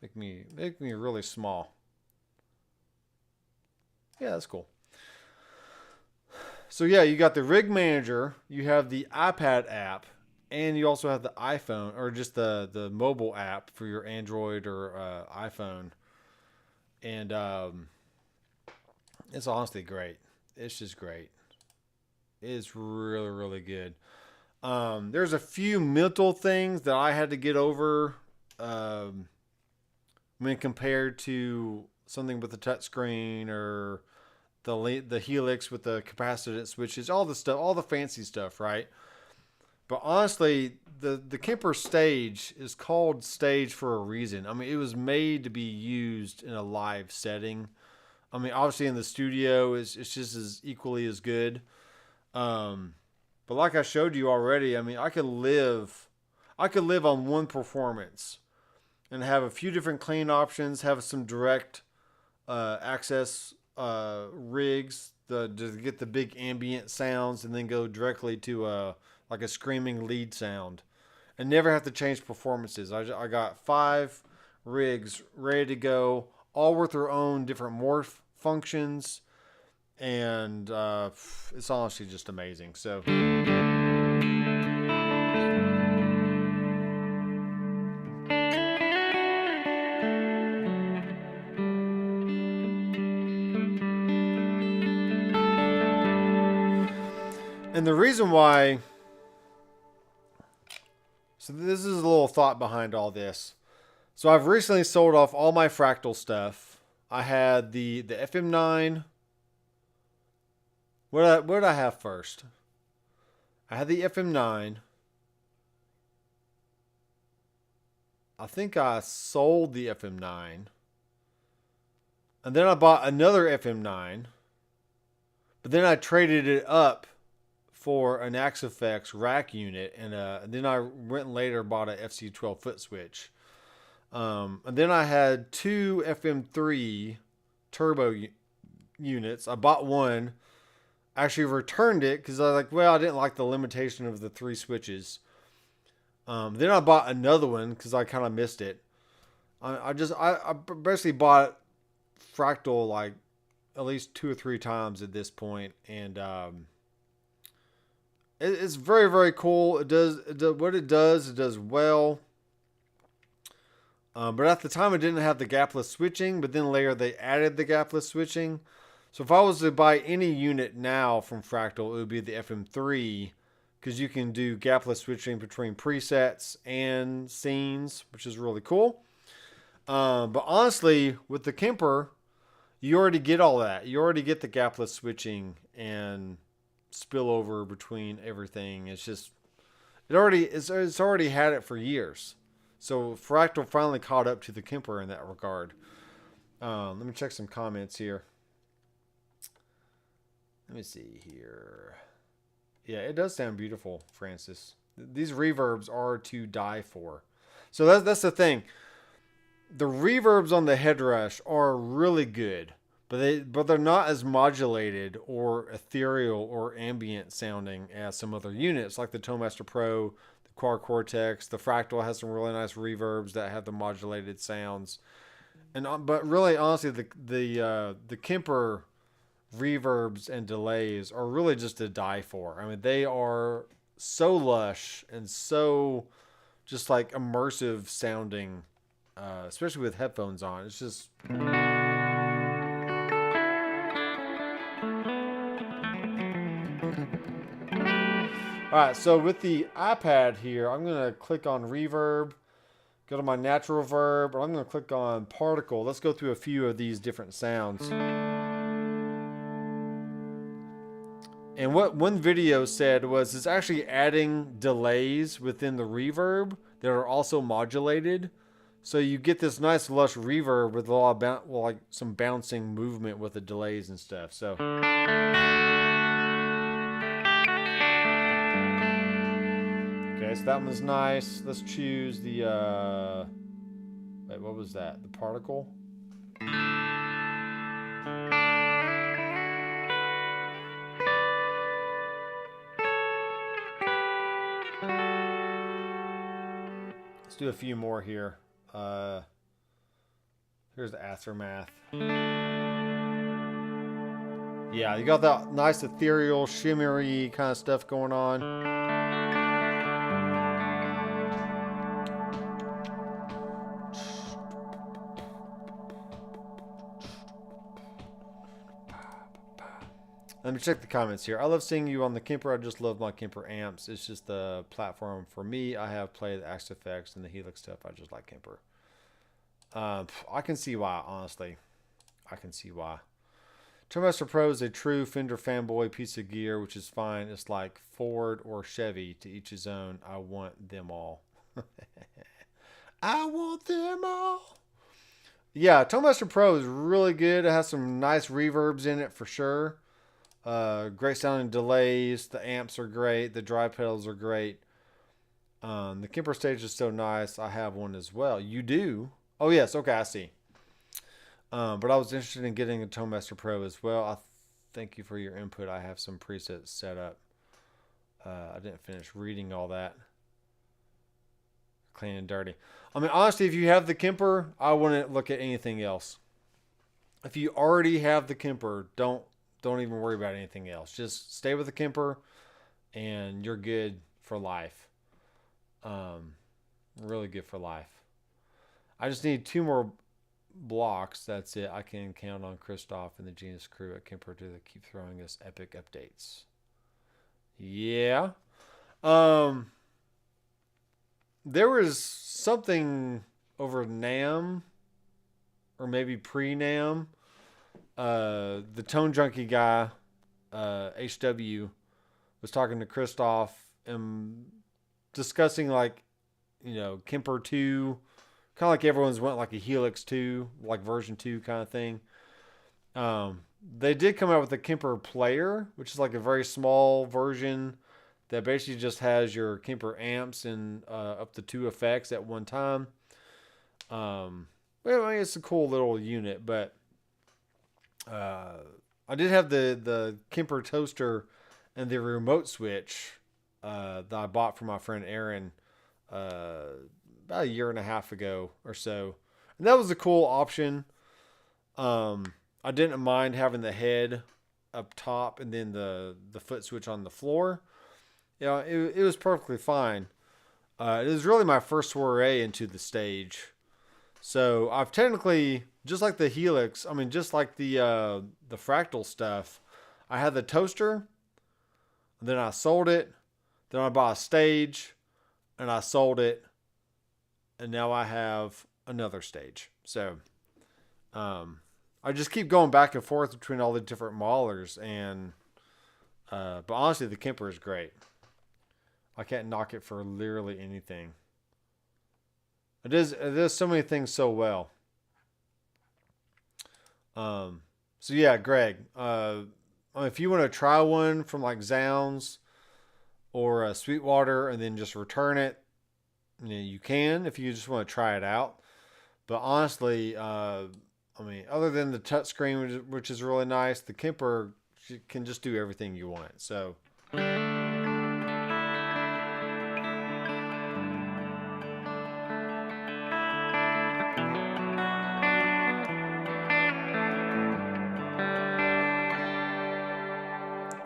Make me really small. Yeah, that's cool. So yeah, you got the Rig Manager, you have the iPad app, and you also have the iPhone, or just the mobile app for your Android or iPhone. And it's honestly great. It's just great. It's really, really good. There's a few mental things that I had to get over when compared to something with a touchscreen or the Helix with the capacitance switches, all the stuff, all the fancy stuff, right? But honestly, the Kemper Stage is called Stage for a reason. I mean, it was made to be used in a live setting. I mean, obviously in the studio, it's just as equally as good. But like I showed you already, I mean, I could live on one performance and have a few different clean options, have some direct access rigs to get the big ambient sounds, and then go directly to like a screaming lead sound, and never have to change performances. I got 5 rigs ready to go, all with their own different morph functions, and it's honestly just amazing. So and the reason why, so this is a little thought behind all this. So I've recently sold off all my Fractal stuff. I had the FM9. What did I have first? I had the FM9. I think I sold the FM9. And then I bought another FM9. But then I traded it up for an Axe-Fx rack unit, and then I went and later bought a FC12 foot switch. And then I had two FM3 turbo units. I bought one, actually returned it because I was like, well, I didn't like the limitation of the 3 switches. Then I bought another one because I kind of missed it. I basically bought Fractal like at least 2 or 3 times at this point, and it's very, very cool. It does what it does. It does well. But at the time, it didn't have the gapless switching. But then later, they added the gapless switching. So if I was to buy any unit now from Fractal, it would be the FM3, because you can do gapless switching between presets and scenes, which is really cool. But honestly, with the Kemper, you already get all that. You already get the gapless switching and spillover between everything. It's just it's already had it for years. So Fractal finally caught up to the Kemper in that regard. Let me check some comments here. Let me see here. Yeah, it does sound beautiful, Francis. These reverbs are to die for. So that's the thing. The reverbs on the headrush are really good, but they're not as modulated or ethereal or ambient sounding as some other units, like the Tonemaster Pro, the Quad Cortex. The Fractal has some really nice reverbs that have the modulated sounds. But really, honestly, the Kemper reverbs and delays are really just to die for. I mean, they are so lush and so just like immersive sounding, especially with headphones on. It's just... Alright, so with the iPad here, I'm going to click on reverb, go to my natural reverb, or I'm going to click on particle. Let's go through a few of these different sounds. And what one video said was it's actually adding delays within the reverb that are also modulated. So you get this nice lush reverb with a lot of like some bouncing movement with the delays and stuff. So okay, so that one's nice. Let's choose the wait, what was that? The particle? Let's do a few more here. Here's the aftermath. Yeah, you got that nice ethereal, shimmery kind of stuff going on. Let me check the comments here. I love seeing you on the Kemper. I just love my Kemper amps. It's just the platform for me. I have played the Axe-Fx and the Helix stuff. I just like Kemper. I can see why, honestly. I can see why. Tonemaster Pro is a true Fender fanboy piece of gear, which is fine. It's like Ford or Chevy, to each his own. I want them all. I want them all. Yeah, Tonemaster Pro is really good. It has some nice reverbs in it for sure. Great sounding delays. The amps are great. The dry pedals are great. The Kemper Stage is so nice. I have one as well. You do? Oh, yes. Okay, I see. But I was interested in getting a Tonemaster Pro as well. I thank you for your input. I have some presets set up. I didn't finish reading all that. Clean and dirty. I mean, honestly, if you have the Kemper, I wouldn't look at anything else. If you already have the Kemper, don't even worry about anything else. Just stay with the Kemper and you're good for life. Really good for life. I just need 2 more blocks. That's it. I can count on Christoph and the Genius crew at Kemper to keep throwing us epic updates. Yeah. There was something over NAMM or maybe pre-NAMM. The Tone Junkie guy, HW, was talking to Christoph and discussing, like, you know, Kemper 2, kind of like everyone's went like a Helix 2, like version 2 kind of thing. They did come out with the Kemper Player, which is like a very small version that basically just has your Kemper amps and up to 2 effects at one time. Well, I mean, it's a cool little unit, but I did have the Kemper toaster and the remote switch that I bought from my friend Aaron about a year and a half ago or so, and that was a cool option. I didn't mind having the head up top and then the foot switch on the floor. You know, it was perfectly fine. It was really my first foray into the stage. So I've technically, just like the Helix, I mean, just like the Fractal stuff, I had the toaster, then I sold it, then I bought a stage, and I sold it, and now I have another stage. So I just keep going back and forth between all the different maulers, and but honestly, the Kemper is great. I can't knock it for literally anything. It does so many things so well. So yeah, Greg. If you want to try one from like Zounds or Sweetwater and then just return it, you can if you just want to try it out. But honestly, I mean, other than the touchscreen, which is really nice, the Kemper can just do everything you want. So.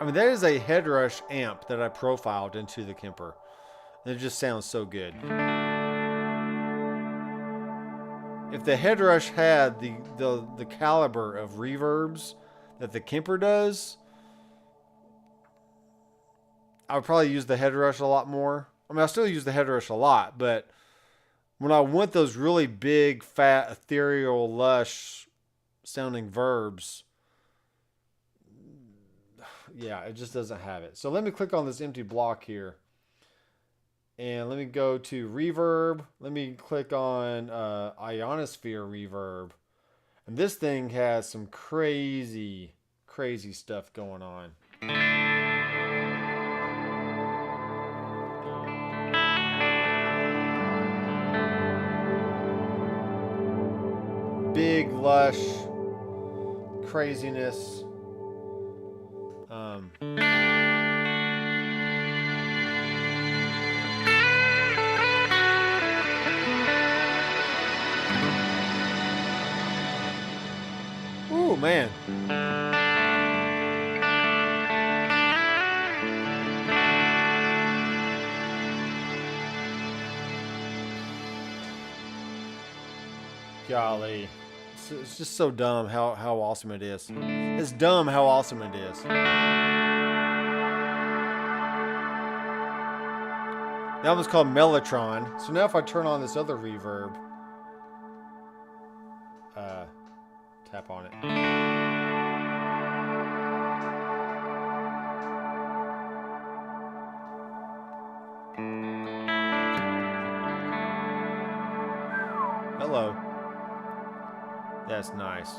I mean, that is a Headrush amp that I profiled into the Kemper. And it just sounds so good. If the Headrush had the caliber of reverbs that the Kemper does, I would probably use the Headrush a lot more. I mean, I still use the Headrush a lot, but when I want those really big, fat, ethereal, lush sounding verbs, yeah, it just doesn't have it. So let me click on this empty block here. And let me go to reverb. Let me click on ionosphere reverb. And this thing has some crazy, crazy stuff going on. Big, lush craziness. Ooh, man. Golly. It's just so dumb how awesome it is. It's dumb how awesome it is. That one's called Mellotron. So now if I turn on this other reverb, tap on it. Hello. That's nice.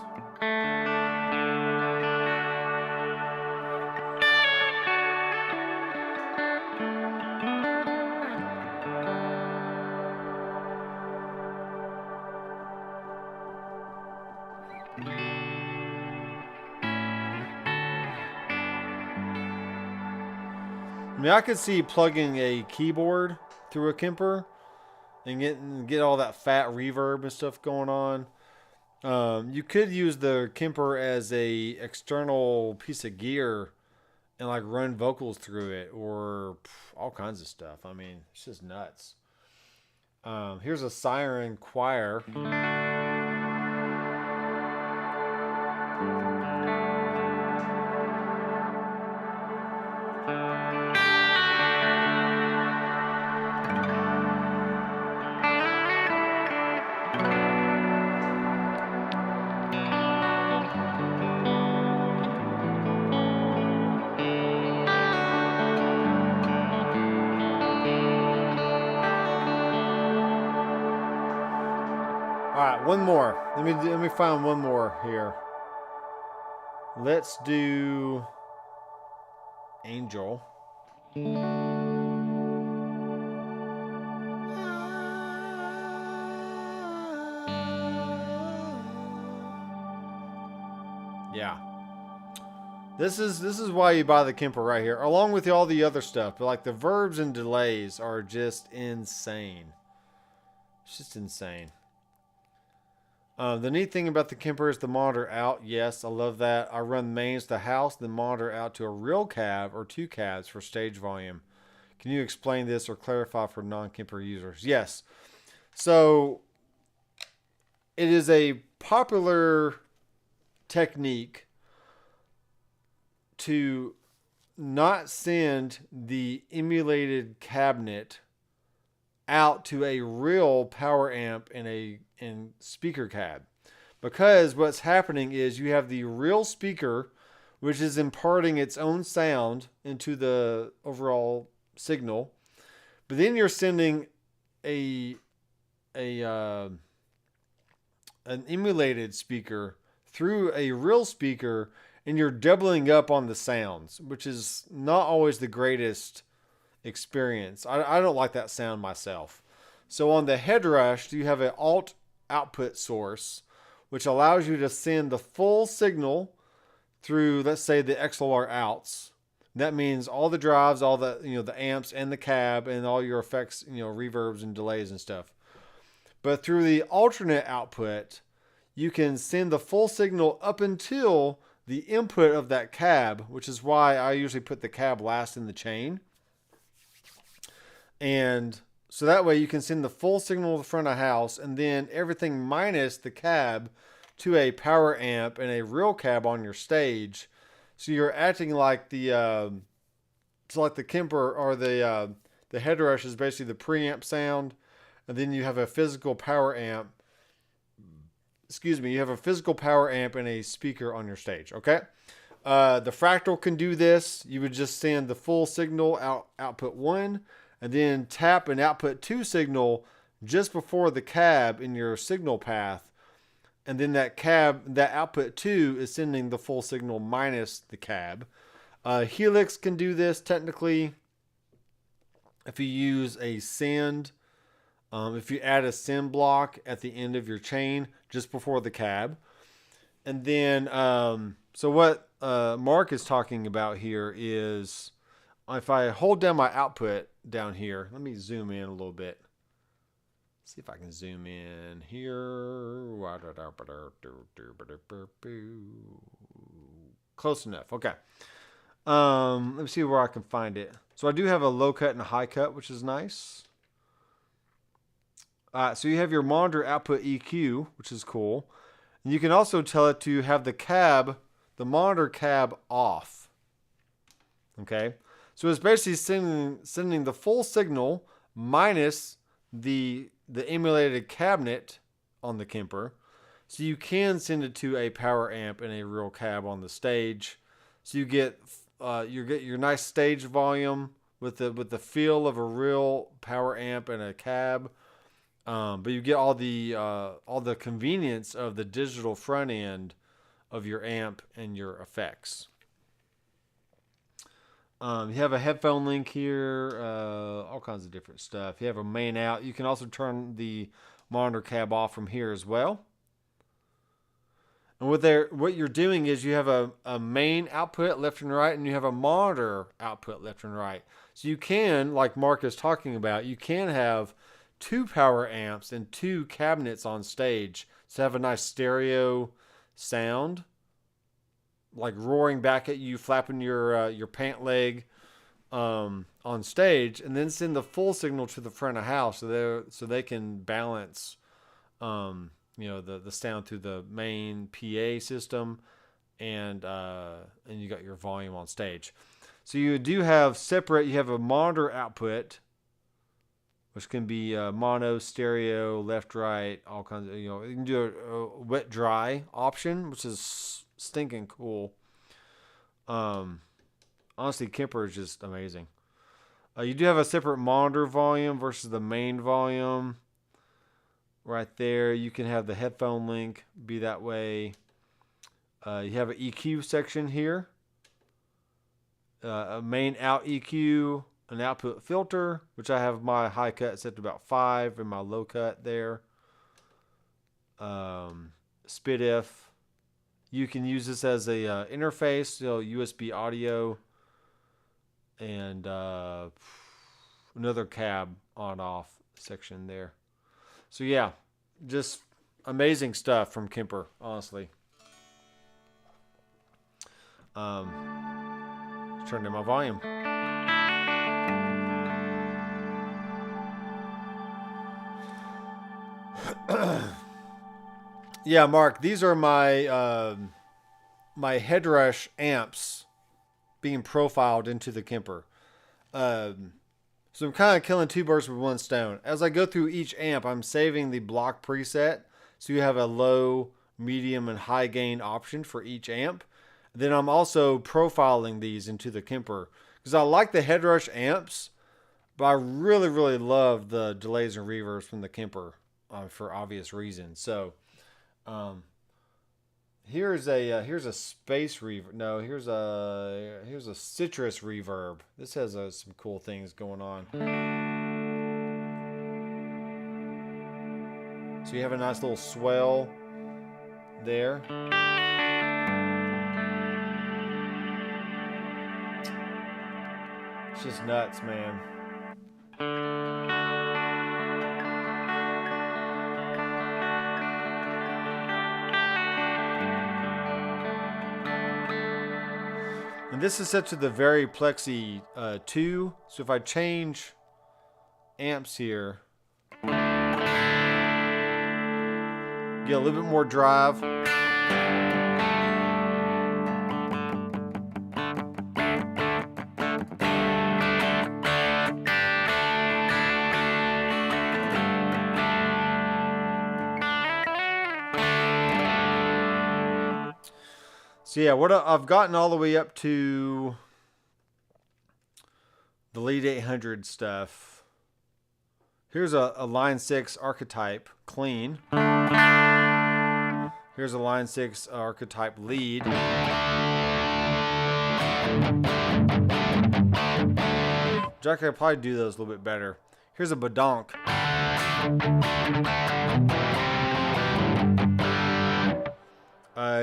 I mean, I could see plugging a keyboard through a Kemper and get all that fat reverb and stuff going on. You could use the Kemper as a external piece of gear and like run vocals through it or all kinds of stuff. I mean, it's just nuts. Here's a siren choir. All right, one more. Let me find one more here. Let's do Angel. Yeah. This is why you buy the Kemper right here, along with all the other stuff. But like the verbs and delays are just insane. It's just insane. The neat thing about the Kemper is the monitor out. Yes, I love that. I run mains to house, then monitor out to a real cab or two cabs for stage volume. Can you explain this or clarify for non-Kemper users? Yes. So it is a popular technique to not send the emulated cabinet out to a real power amp in speaker cab, because what's happening is you have the real speaker which is imparting its own sound into the overall signal, but then you're sending a an emulated speaker through a real speaker, and you're doubling up on the sounds, which is not always the greatest experience. I don't like that sound myself. So on the headrush, you have an alt output source, which allows you to send the full signal through, let's say, the XLR outs. That means all the drives, all the the amps and the cab and all your effects, reverbs and delays and stuff. But through the alternate output, you can send the full signal up until the input of that cab, which is why I usually put the cab last in the chain. And so that way you can send the full signal to the front of house, and then everything minus the cab to a power amp and a real cab on your stage. So you're acting like the Kemper, or the headrush is basically the preamp sound, and then you have a physical power amp. You have a physical power amp and a speaker on your stage. Okay. The Fractal can do this. You would just send the full signal output 1, and then tap an output 2 signal just before the cab in your signal path. And then that output 2 is sending the full signal minus the cab. Helix can do this technically if you use a send. If you add a send block at the end of your chain just before the cab. And then, so what Mark is talking about here is, if I hold down my output down here, let me zoom in a little bit. See if I can zoom in here. Close enough. Okay. Let me see where I can find it. So I do have a low cut and a high cut, which is nice. So you have your monitor output EQ, which is cool. And you can also tell it to have the monitor cab off. Okay. So it's basically sending the full signal minus the emulated cabinet on the Kemper. So you can send it to a power amp and a real cab on the stage. So you get your nice stage volume with the feel of a real power amp and a cab. But you get all the convenience of the digital front end of your amp and your effects. You have a headphone link here, all kinds of different stuff. You have a main out. You can also turn the monitor cab off from here as well. And what you're doing is you have a main output left and right, and you have a monitor output left and right. So you can, like Mark is talking about, you can have 2 power amps and 2 cabinets on stage to have a nice stereo sound, like roaring back at you, flapping your pant leg on stage, and then send the full signal to the front of house so they can balance the sound through the main PA system, and you got your volume on stage. So you do have separate. You have a monitor output, which can be mono, stereo, left, right, all kinds of, you can do a wet, dry option, which is stinking cool. Honestly, Kemper is just amazing. You do have a separate monitor volume versus the main volume. Right there, you can have the headphone link be that way. You have an EQ section here, a main out EQ, an output filter, which I have my high cut set to about 5 and my low cut there. Spit if. You can use this as a interface, so USB audio, and another cab on off section there. So yeah, just amazing stuff from Kemper, honestly. Let's turn down my volume. Yeah, Mark, these are my my headrush amps being profiled into the Kemper. So I'm kind of killing two birds with one stone. As I go through each amp, I'm saving the block preset, so you have a low, medium, and high gain option for each amp. Then I'm also profiling these into the Kemper because I like the headrush amps, but I really, really love the delays and reverbs from the Kemper for obvious reasons. So here's a space reverb. No, here's a citrus reverb. This has some cool things going on. So you have a nice little swell there. It's just nuts, man. And this is set to the Very Plexi 2. So if I change amps here, get a little bit more drive. So yeah, what I've gotten all the way up to the Lead 800 stuff. Here's a Line 6 archetype clean. Here's a Line 6 archetype lead. Jack, I could probably do those a little bit better. Here's a Badonk.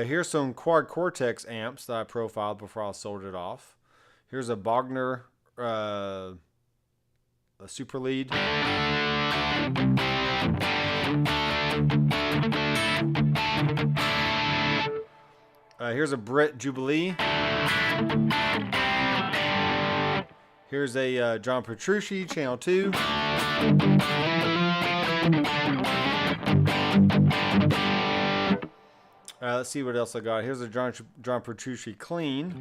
Here's some Quad Cortex amps that I profiled before I sold it off. Here's a Bogner a Super Lead. Here's a Brit Jubilee. Here's a John Petrucci Channel 2. Let's see what else I got. Here's a John Petrucci clean.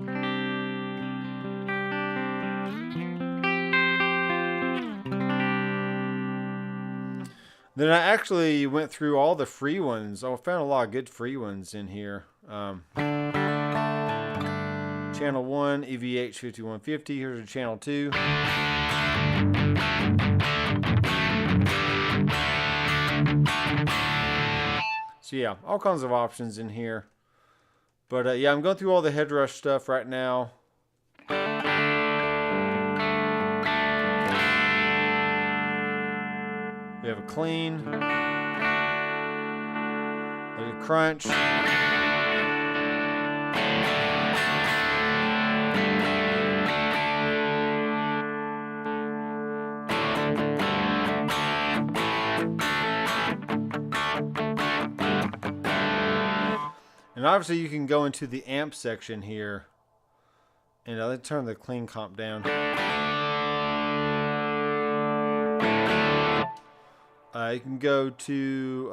Then I actually went through all the free ones. I found a lot of good free ones in here. Channel 1, EVH 5150. Here's a Channel 2. So yeah, all kinds of options in here. But yeah, I'm going through all the headrush stuff right now. We have a clean. There's a crunch. And obviously you can go into the amp section here. And let's turn the clean comp down. You can go to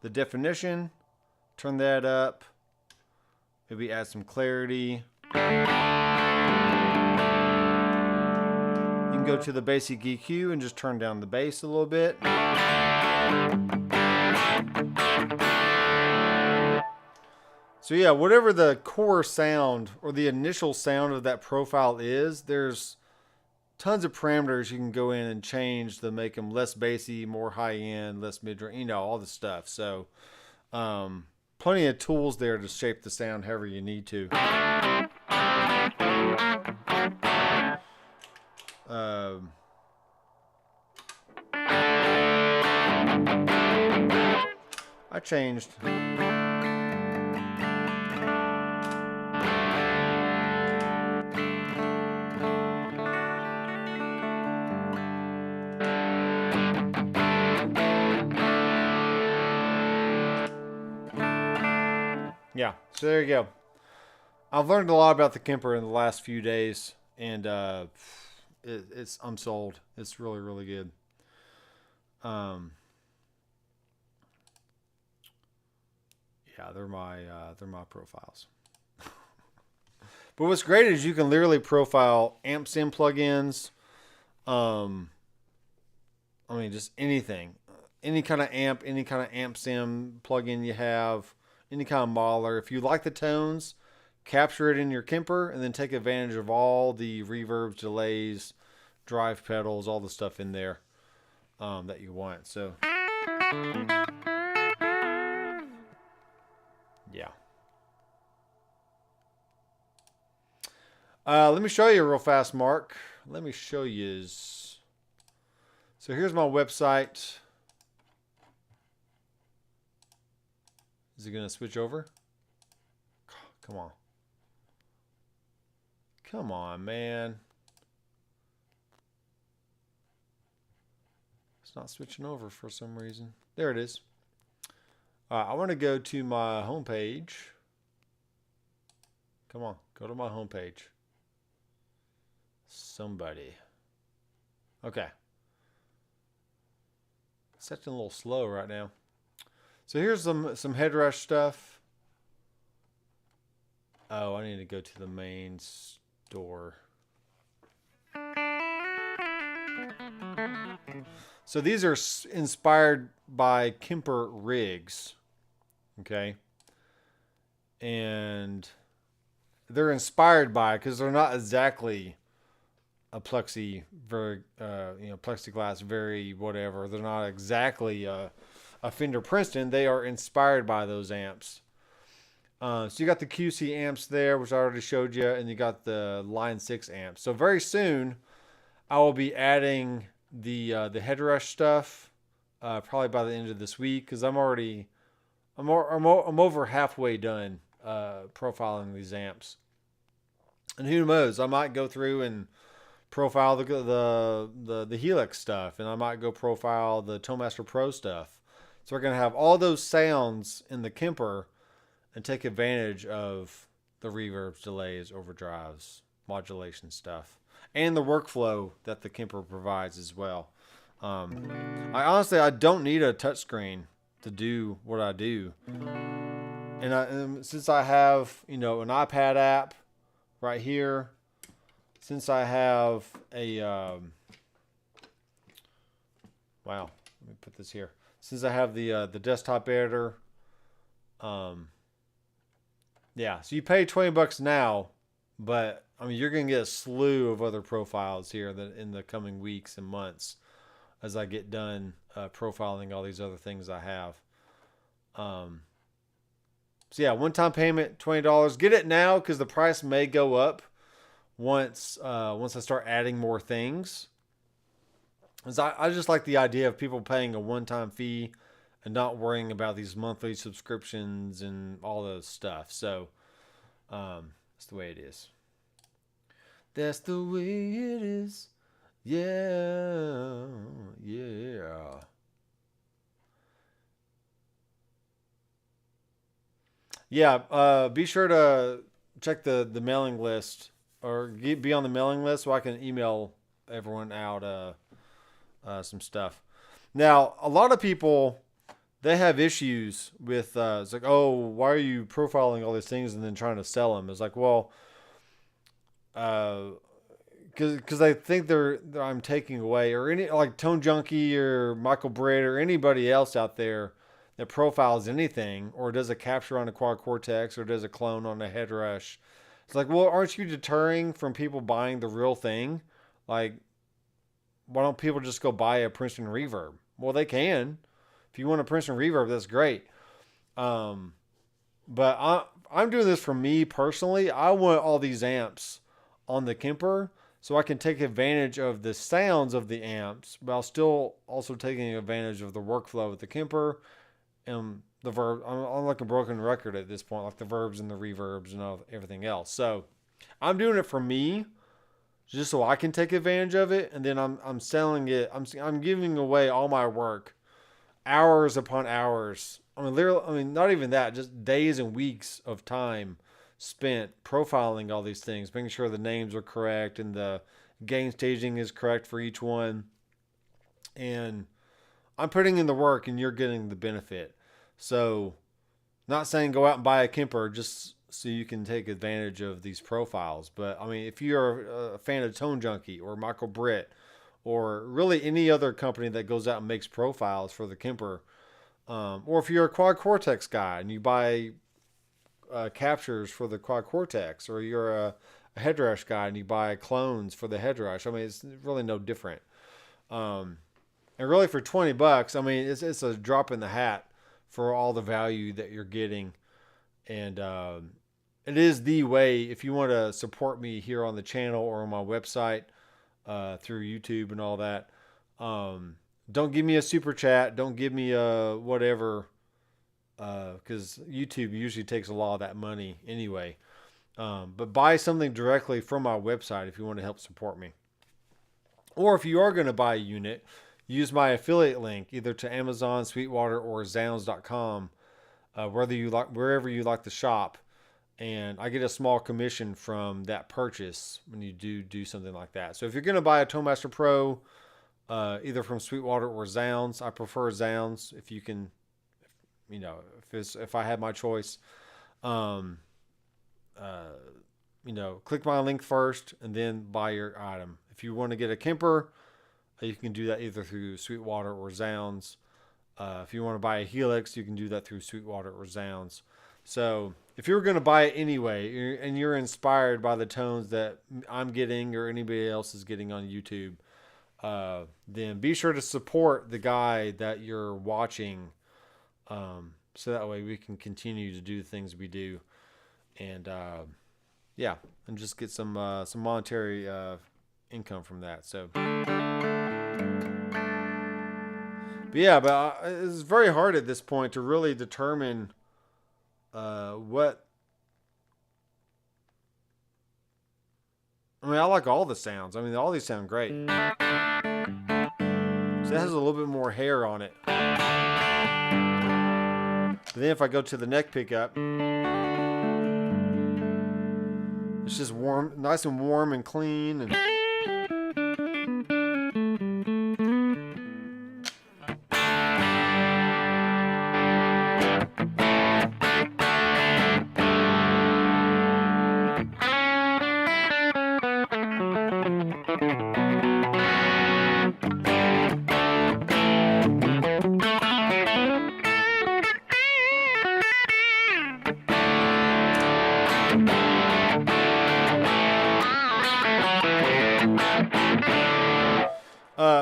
the definition, turn that up, maybe add some clarity. You can go to the basic EQ and just turn down the bass a little bit. So yeah, whatever the core sound or the initial sound of that profile is, there's tons of parameters you can go in and change to make them less bassy, more high end, less mid range, all the stuff. So plenty of tools there to shape the sound however you need to. I changed. Yeah, so there you go. I've learned a lot about the Kemper in the last few days, and I'm sold. It's really, really good. Yeah, they're my profiles. But what's great is you can literally profile amp sim plugins. I mean, just anything, any kind of amp sim plugin you have, any kind of modeler. If you like the tones, capture it in your Kemper, and then take advantage of all the reverbs, delays, drive pedals, all the stuff in there that you want. So, yeah. Let me show you real fast, Mark. Let me show you. So here's my website. Is it going to switch over? Come on. Come on, man. It's not switching over for some reason. There it is. I want to go to my homepage. Come on, go to my homepage. Somebody. Okay. It's acting a little slow right now. So here's some headrush stuff. Oh, I need to go to the main store. So these are inspired by Kemper rigs. Okay. And they're inspired by, because they're not exactly a plexiglass, very whatever. They're not exactly a Fender Princeton. They are inspired by those amps. So you got the QC amps there, which I already showed you, and you got the Line 6 amps. So very soon, I will be adding the headrush stuff, probably by the end of this week, because I'm over halfway done profiling these amps. And who knows, I might go through and profile the Helix stuff, and I might go profile the Tonemaster Pro stuff. So we're going to have all those sounds in the Kemper and take advantage of the reverbs, delays, overdrives, modulation stuff, and the workflow that the Kemper provides as well. I don't need a touchscreen to do what I do. And since I have, an iPad app right here, since I have a, wow, let me put this here. Since I have the desktop editor, yeah, so you pay $20 now, but I mean, you're going to get a slew of other profiles here in the coming weeks and months as I get done profiling all these other things I have. So yeah, one-time payment, $20. Get it now because the price may go up once I start adding more things. Because I just like the idea of people paying a one-time fee and not worrying about these monthly subscriptions and all those stuff. So that's the way it is. That's the way it is. Yeah. Yeah. Yeah, be sure to check the mailing list, or be on the mailing list so I can email everyone out some stuff. Now, a lot of people, they have issues with, it's like, oh, why are you profiling all these things and then trying to sell them? It's like, well, because I think I'm taking away, or any, like Tone Junkie or Michael Britt or anybody else out there that profiles anything, or does a capture on a quad cortex, or does a clone on a headrush. It's like, well, aren't you deterring from people buying the real thing? Like, why don't people just go buy a Princeton reverb? Well, they can. If you want a Princeton reverb, that's great. But I'm doing this for me personally. I want all these amps on the Kemper so I can take advantage of the sounds of the amps while still also taking advantage of the workflow of the Kemper and the verb. I'm like a broken record at this point, like the verbs and the reverbs and everything else. So I'm doing it for me just so I can take advantage of it, and then I'm selling it. I'm giving away all my work, hours upon hours. I mean, literally, I mean, not even that, just days and weeks of time spent profiling all these things, making sure the names are correct and the gain staging is correct for each one. And I'm putting in the work, and you're getting the benefit. So, not saying go out and buy a Kemper just so you can take advantage of these profiles. But I mean, if you're a fan of Tone Junkie or Michael Britt or really any other company that goes out and makes profiles for the Kemper, or if you're a Quad Cortex guy and you buy captures for the Quad Cortex, or you're a headrush guy and you buy clones for the headrush, I mean, it's really no different. And really, for $20, I mean, it's a drop in the hat for all the value that you're getting. And it is the way, if you want to support me here on the channel or on my website through YouTube and all that. Don't give me a super chat. Don't give me a whatever, because YouTube usually takes a lot of that money anyway. But buy something directly from my website if you want to help support me. Or if you are going to buy a unit, use my affiliate link either to Amazon, Sweetwater, or Zounds.com, wherever you like to shop, and I get a small commission from that purchase when you do something like that. So if you're going to buy a ToneMaster Pro, either from Sweetwater or Zounds, I prefer Zounds if you can, if I had my choice. Click my link first and then buy your item. If you want to get a Kemper, you can do that either through Sweetwater or Zounds. If you want to buy a Helix, you can do that through Sweetwater or Zounds. So if you're going to buy it anyway, and you're inspired by the tones that I'm getting or anybody else is getting on YouTube, then be sure to support the guy that you're watching, so that way we can continue to do the things we do, and and just get some monetary income from that. So, but it's very hard at this point to really determine what. I mean, I like all the sounds. I mean, all these sound great. So it has a little bit more hair on it. But then if I go to the neck pickup, it's just warm, nice and warm and clean. And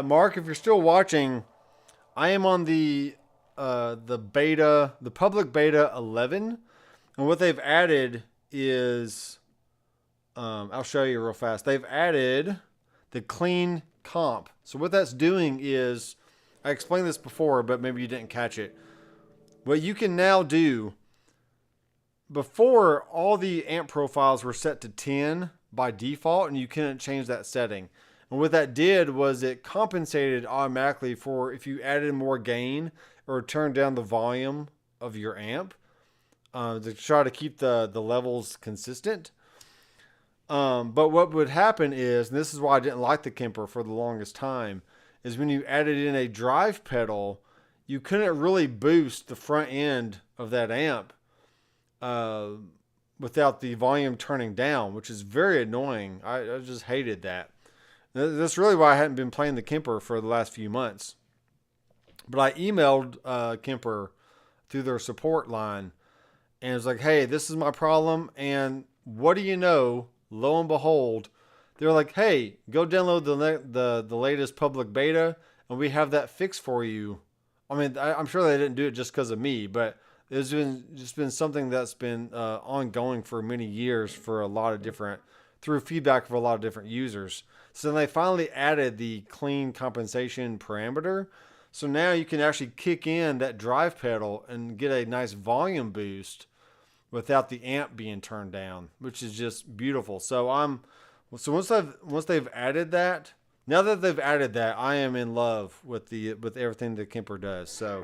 Mark, if you're still watching, I am on the beta, the public beta 11, and what they've added is, I'll show you real fast. They've added the clean comp. So what that's doing is, I explained this before, but maybe you didn't catch it. What you can now do, before all the amp profiles were set to 10 by default, and you couldn't change that setting. And what that did was it compensated automatically for if you added more gain or turned down the volume of your amp, to try to keep the levels consistent. But what would happen is, and this is why I didn't like the Kemper for the longest time, is when you added in a drive pedal, you couldn't really boost the front end of that amp without the volume turning down, which is very annoying. I just hated that. That's really why I hadn't been playing the Kemper for the last few months. But I emailed Kemper through their support line, and it was like, hey, this is my problem. And what do you know? Lo and behold, they're like, hey, go download the latest public beta, and we have that fixed for you. I mean, I'm sure they didn't do it just because of me, but It's been just been something that's been ongoing for many years for a lot of different, through feedback for a lot of different users. So then they finally added the clean compensation parameter. So now you can actually kick in that drive pedal and get a nice volume boost without the amp being turned down, which is just beautiful. So once they've added that, now that they've added that, I am in love with everything that Kemper does. So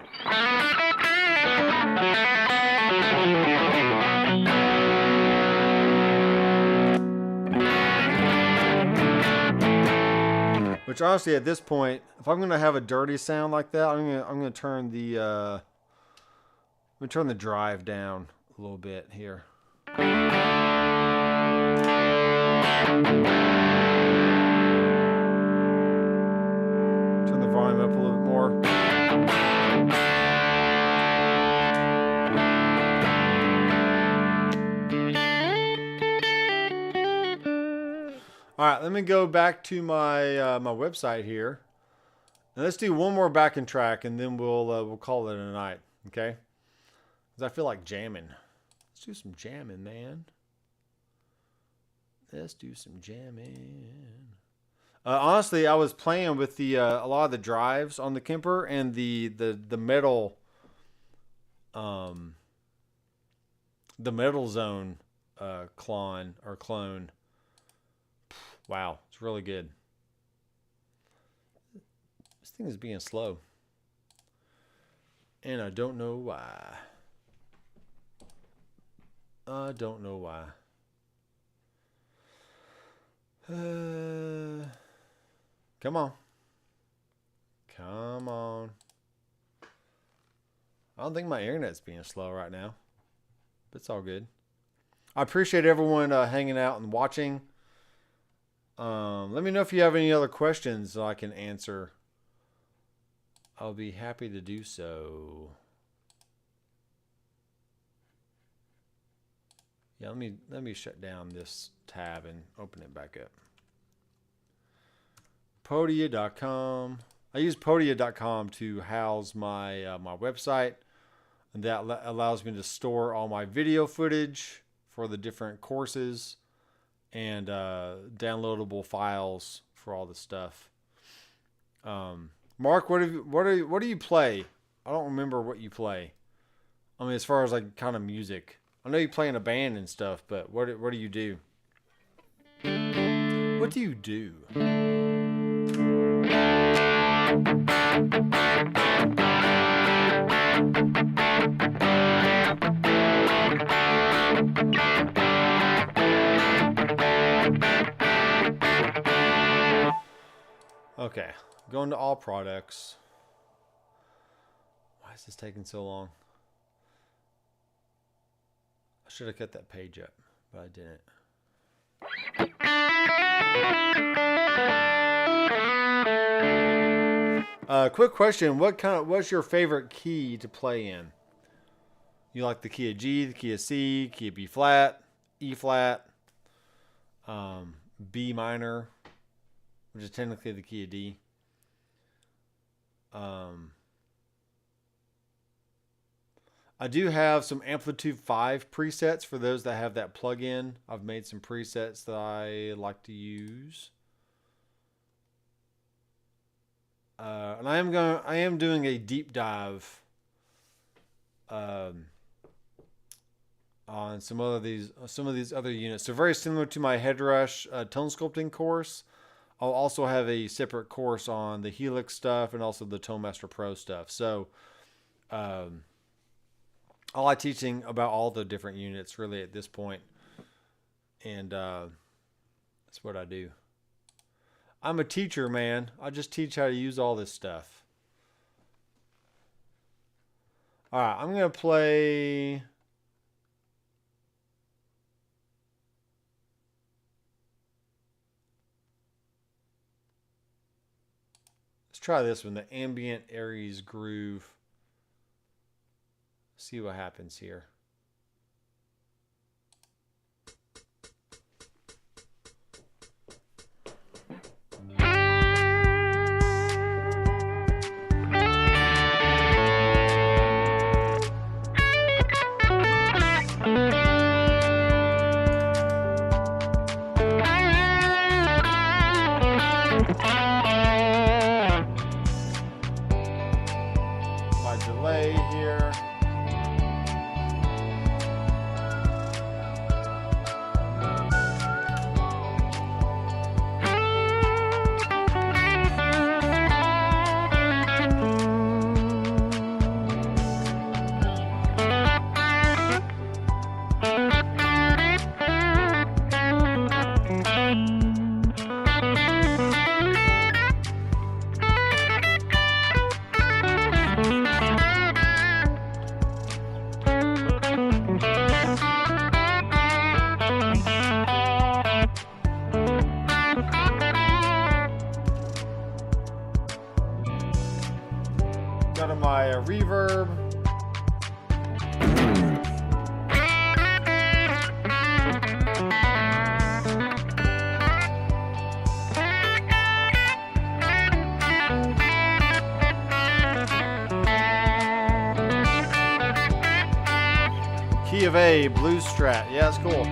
which honestly, at this point, if I'm gonna have a dirty sound like that, I'm gonna turn the drive down a little bit here. Turn the volume up a little bit more. All right, let me go back to my my website here, and let's do one more backing track, and then we'll call it a night, okay? Because I feel like jamming. Let's do some jamming, man. Let's do some jamming. Honestly, I was playing with the a lot of the drives on the Kemper and the metal, the Metal Zone clone. Wow, it's really good. This thing is being slow, and I don't know why. I don't know why. Come on. Come on. I don't think my internet's being slow right now, but it's all good. I appreciate everyone hanging out and watching. Let me know if you have any other questions that I can answer. I'll be happy to do so. Yeah, let me shut down this tab and open it back up. Podia.com. I use Podia.com to house my my website, and that allows me to store all my video footage for the different courses and downloadable files for all the stuff. Mark, what do you play? I don't remember what you play. I mean, as far as like kind of music. I know you play in a band and stuff, but what do you do? What do you do? Okay, going to all products. Why is this taking so long? I should have cut that page up, but I didn't. Quick question: what's your favorite key to play in? You like the key of G, the key of C, key of B flat, E flat, B minor, which is technically the key of D. I do have some Amplitude 5 presets for those that have that plugin. I've made some presets that I like to use. And I am doing a deep dive on some of these other units. So very similar to my Headrush tone sculpting course. I'll also have a separate course on the Helix stuff and also the ToneMaster Pro stuff. So I like teaching about all the different units really at this point. And that's what I do. I'm a teacher, man. I just teach how to use all this stuff. All right, I'm going to play... Let's try this one, the Ambient Aries Groove. See what happens here. a reverb. Key of A, blues strat. Yeah, it's cool.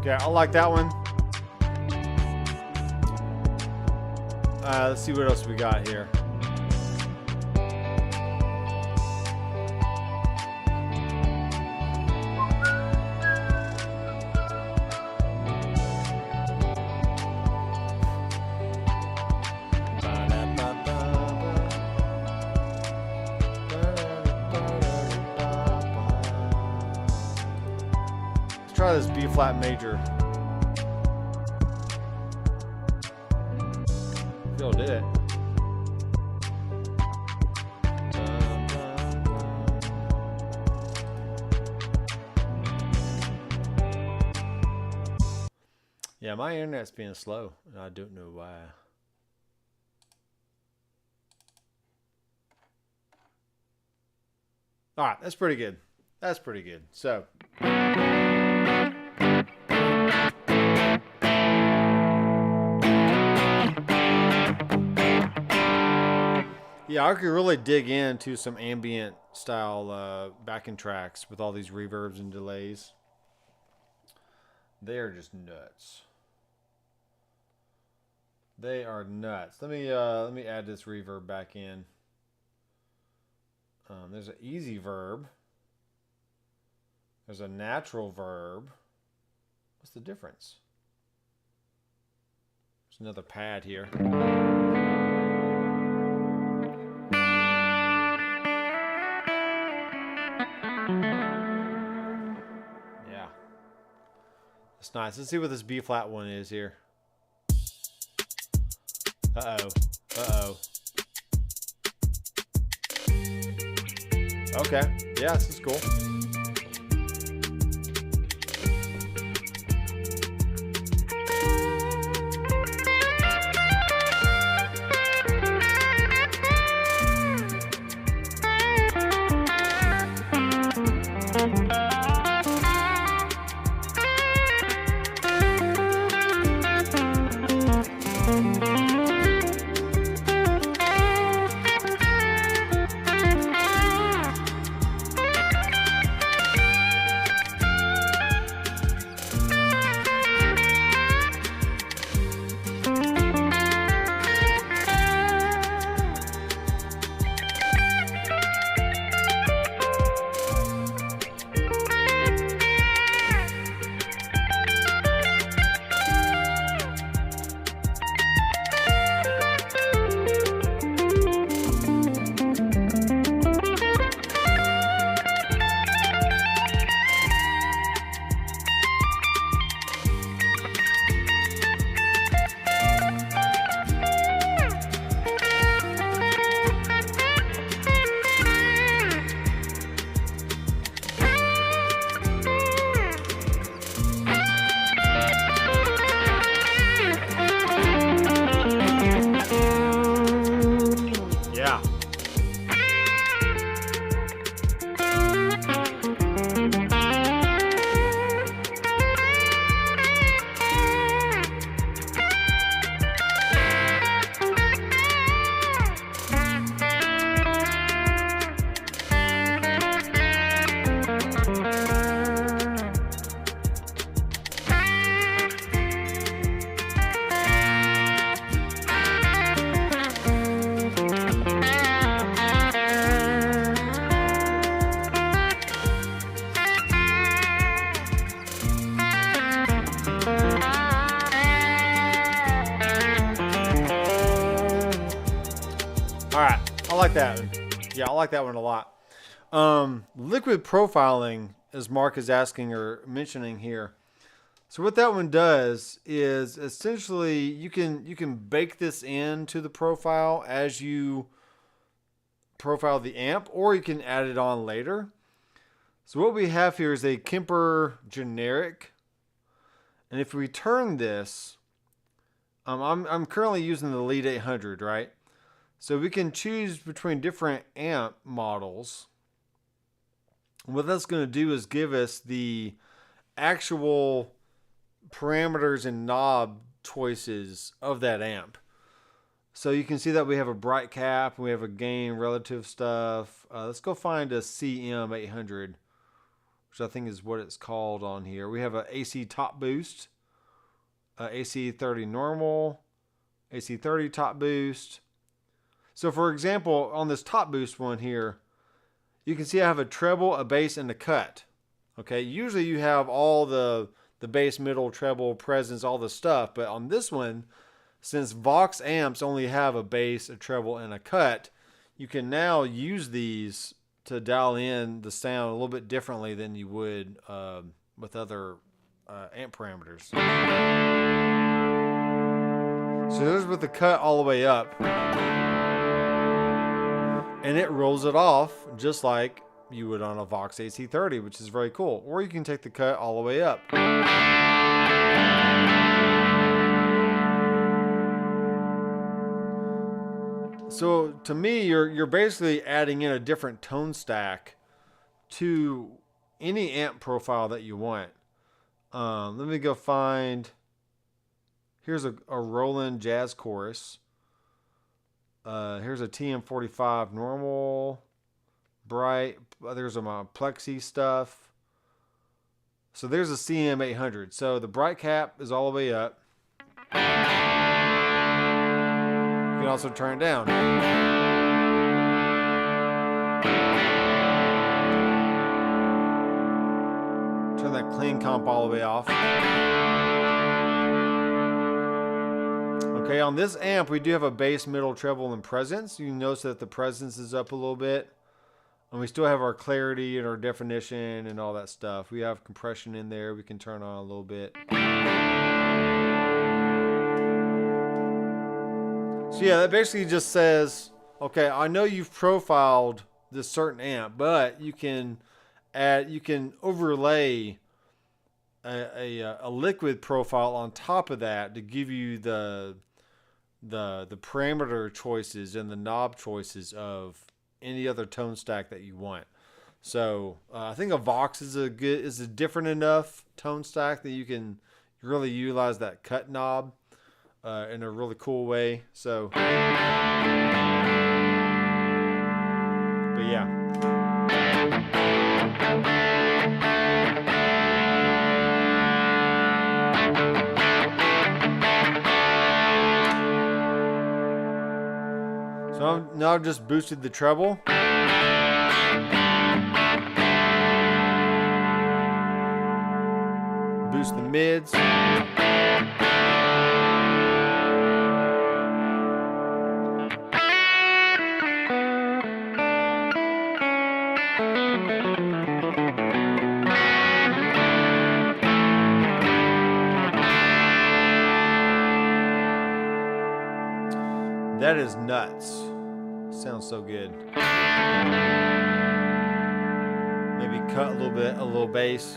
Yeah, I like that one. Let's see what else we got here. Let's try this B flat major. Phil did it. Yeah, my internet's being slow, and I don't know why. All right, that's pretty good. That's pretty good. So. Yeah, I could really dig into some ambient style backing tracks with all these reverbs and delays. They are just nuts. They are nuts. Let me add this reverb back in. There's an easy verb. There's a natural verb. What's the difference? There's another pad here. Yeah. That's nice. Let's see what this B flat one is here. Uh-oh. Uh-oh. Okay. Yeah, this is cool. like that one. Yeah, I like that one a lot. Liquid profiling, as Mark is asking or mentioning here. So what that one does is essentially you can bake this into the profile as you profile the amp, or you can add it on later. So what we have here is a Kemper generic, and if we turn this, I'm currently using the Lead 800, right? So we can choose between different amp models. What that's going to do is give us the actual parameters and knob choices of that amp. So you can see that we have a bright cap, we have a gain relative stuff. Let's go find a CM800, which I think is what it's called on here. We have an AC top boost, AC 30 normal, AC 30 top boost. So for example, on this top boost one here, you can see I have a treble, a bass, and a cut. Okay, usually you have all the bass, middle, treble, presence, all the stuff. But on this one, since Vox amps only have a bass, a treble, and a cut, you can now use these to dial in the sound a little bit differently than you would with other amp parameters. So there's with the cut all the way up. And it rolls it off just like you would on a Vox AC30, which is very cool. Or you can take the cut all the way up. So to me, you're basically adding in a different tone stack to any amp profile that you want. Let me go find. Here's a Roland Jazz Chorus. Here's a TM45 normal, bright. There's my Plexi stuff. So there's a CM800. So the bright cap is all the way up. You can also turn it down. Turn that clean comp all the way off. Okay, on this amp, we do have a bass, middle, treble, and presence. You can notice that the presence is up a little bit. And we still have our clarity and our definition and all that stuff. We have compression in there. We can turn on a little bit. So yeah, that basically just says, okay, I know you've profiled this certain amp, but you can overlay a liquid profile on top of that to give you the parameter choices and the knob choices of any other tone stack that you want. So I think a Vox is a different enough tone stack that you can really utilize that cut knob in a really cool way. So, but yeah. So now I've just boosted the treble. Boost the mids. That is nuts. Sounds so good. Maybe cut a little bit, a little bass.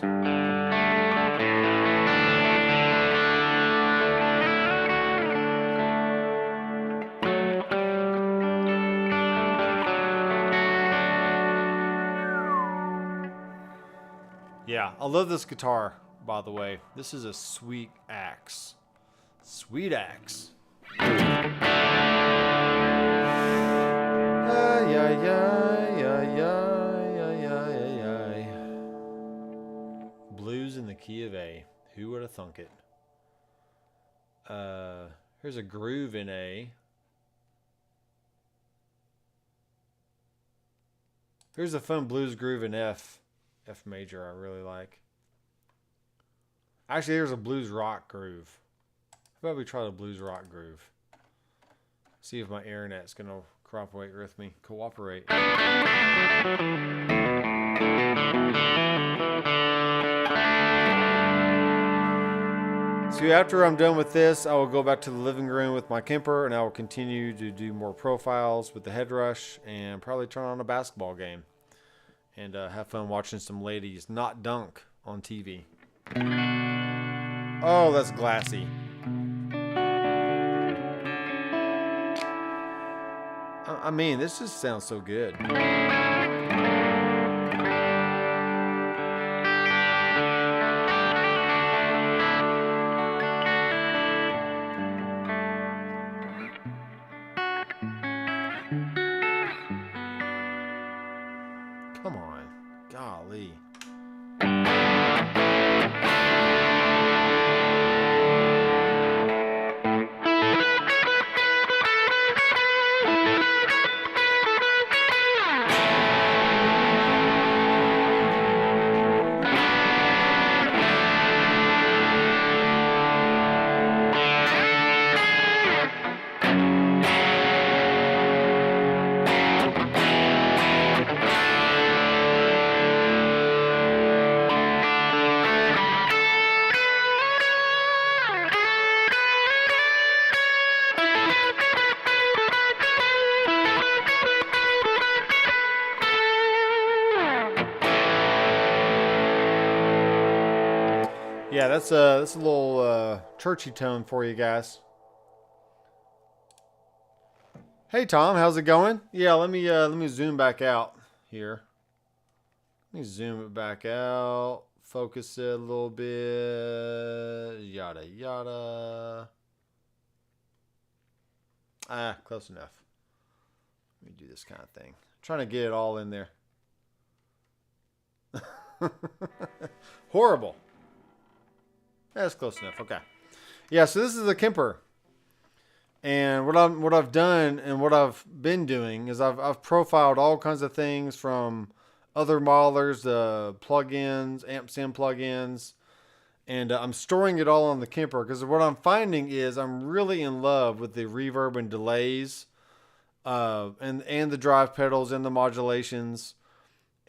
Yeah, I love this guitar, by the way. This is a sweet axe. Sweet axe. Blues in the key of A. Who would have thunk it? Here's a groove in A. Here's a fun blues groove in F major I really like. Actually, here's a blues rock groove. How about we try the blues rock groove? See if my internet's gonna Cooperate with me. Cooperate. So after I'm done with this, I will go back to the living room with my Kemper, and I will continue to do more profiles with the head rush and probably turn on a basketball game and have fun watching some ladies not dunk on TV. Oh, that's glassy. I mean, this just sounds so good. Come on. Golly. Yeah, that's a little churchy tone for you guys. Hey Tom, how's it going? Yeah, let me zoom back out here. Let me zoom it back out, focus it a little bit, yada yada. Ah, close enough. Let me do this kind of thing. I'm trying to get it all in there. Horrible. That's close enough. Okay. Yeah, so this is a Kemper. And what I've done and what I've been doing is I've profiled all kinds of things from other modelers, plugins, amp sim plugins, and I'm storing it all on the Kemper because what I'm finding is I'm really in love with the reverb and delays, and the drive pedals and the modulations.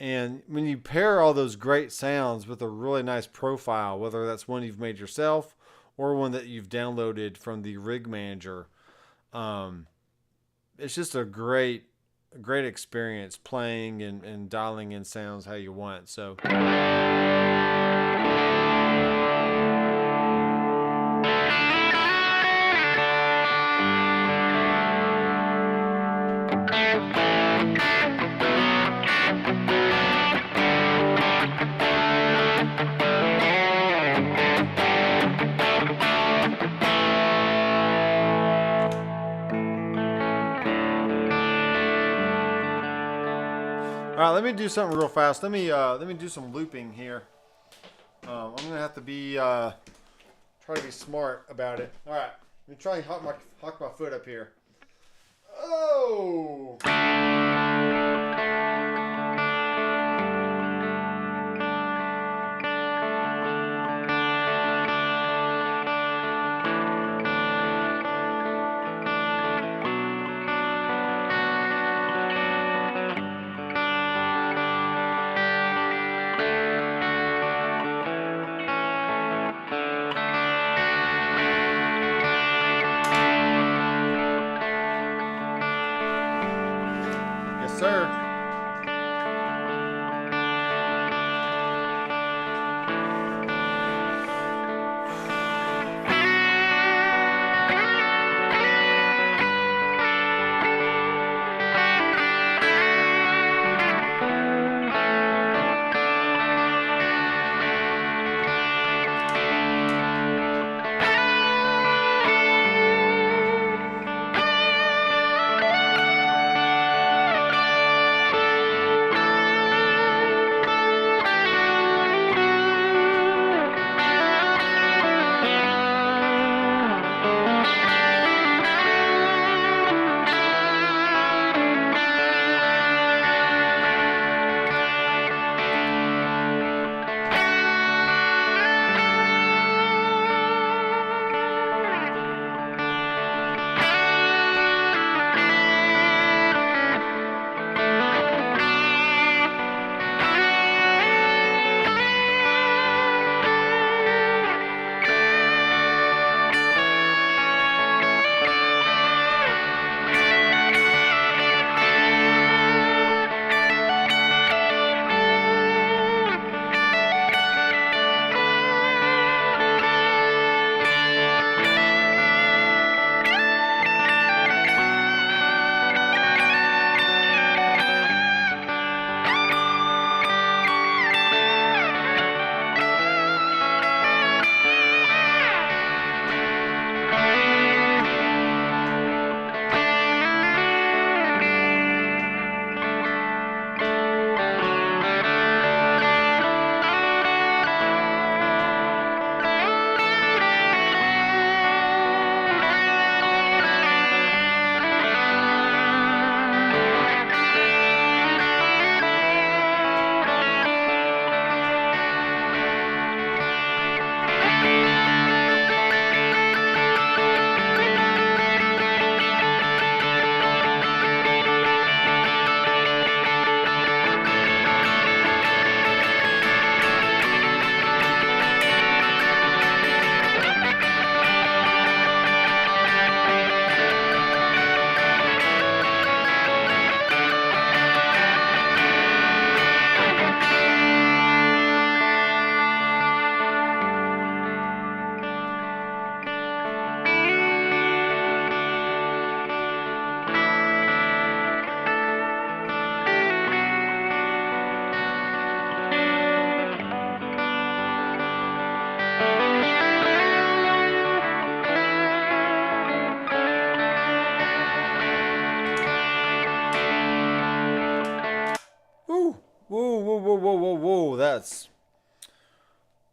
And when you pair all those great sounds with a really nice profile, whether that's one you've made yourself or one that you've downloaded from the Rig Manager, it's just a great experience playing and dialing in sounds how you want. So all right, let me do something real fast. Let me do some looping here. I'm gonna have to be try to be smart about it. All right, let me try and hawk my foot up here. Oh.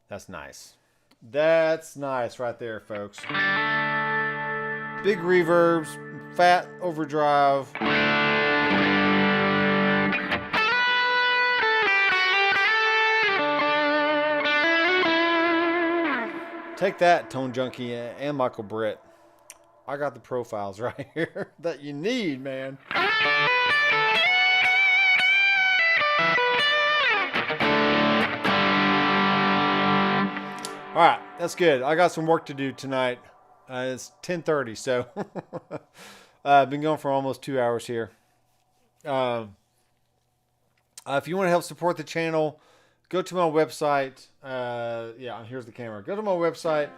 That's nice. That's nice right there, folks. Big reverbs, fat overdrive. Take that, Tone Junkie and Michael Britt. I got the profiles right here that you need, man. All right, that's good. I got some work to do tonight. It's 10:30, so I've been going for almost 2 hours here. If you want to help support the channel, go to my website. Yeah, here's the camera. Go to my website,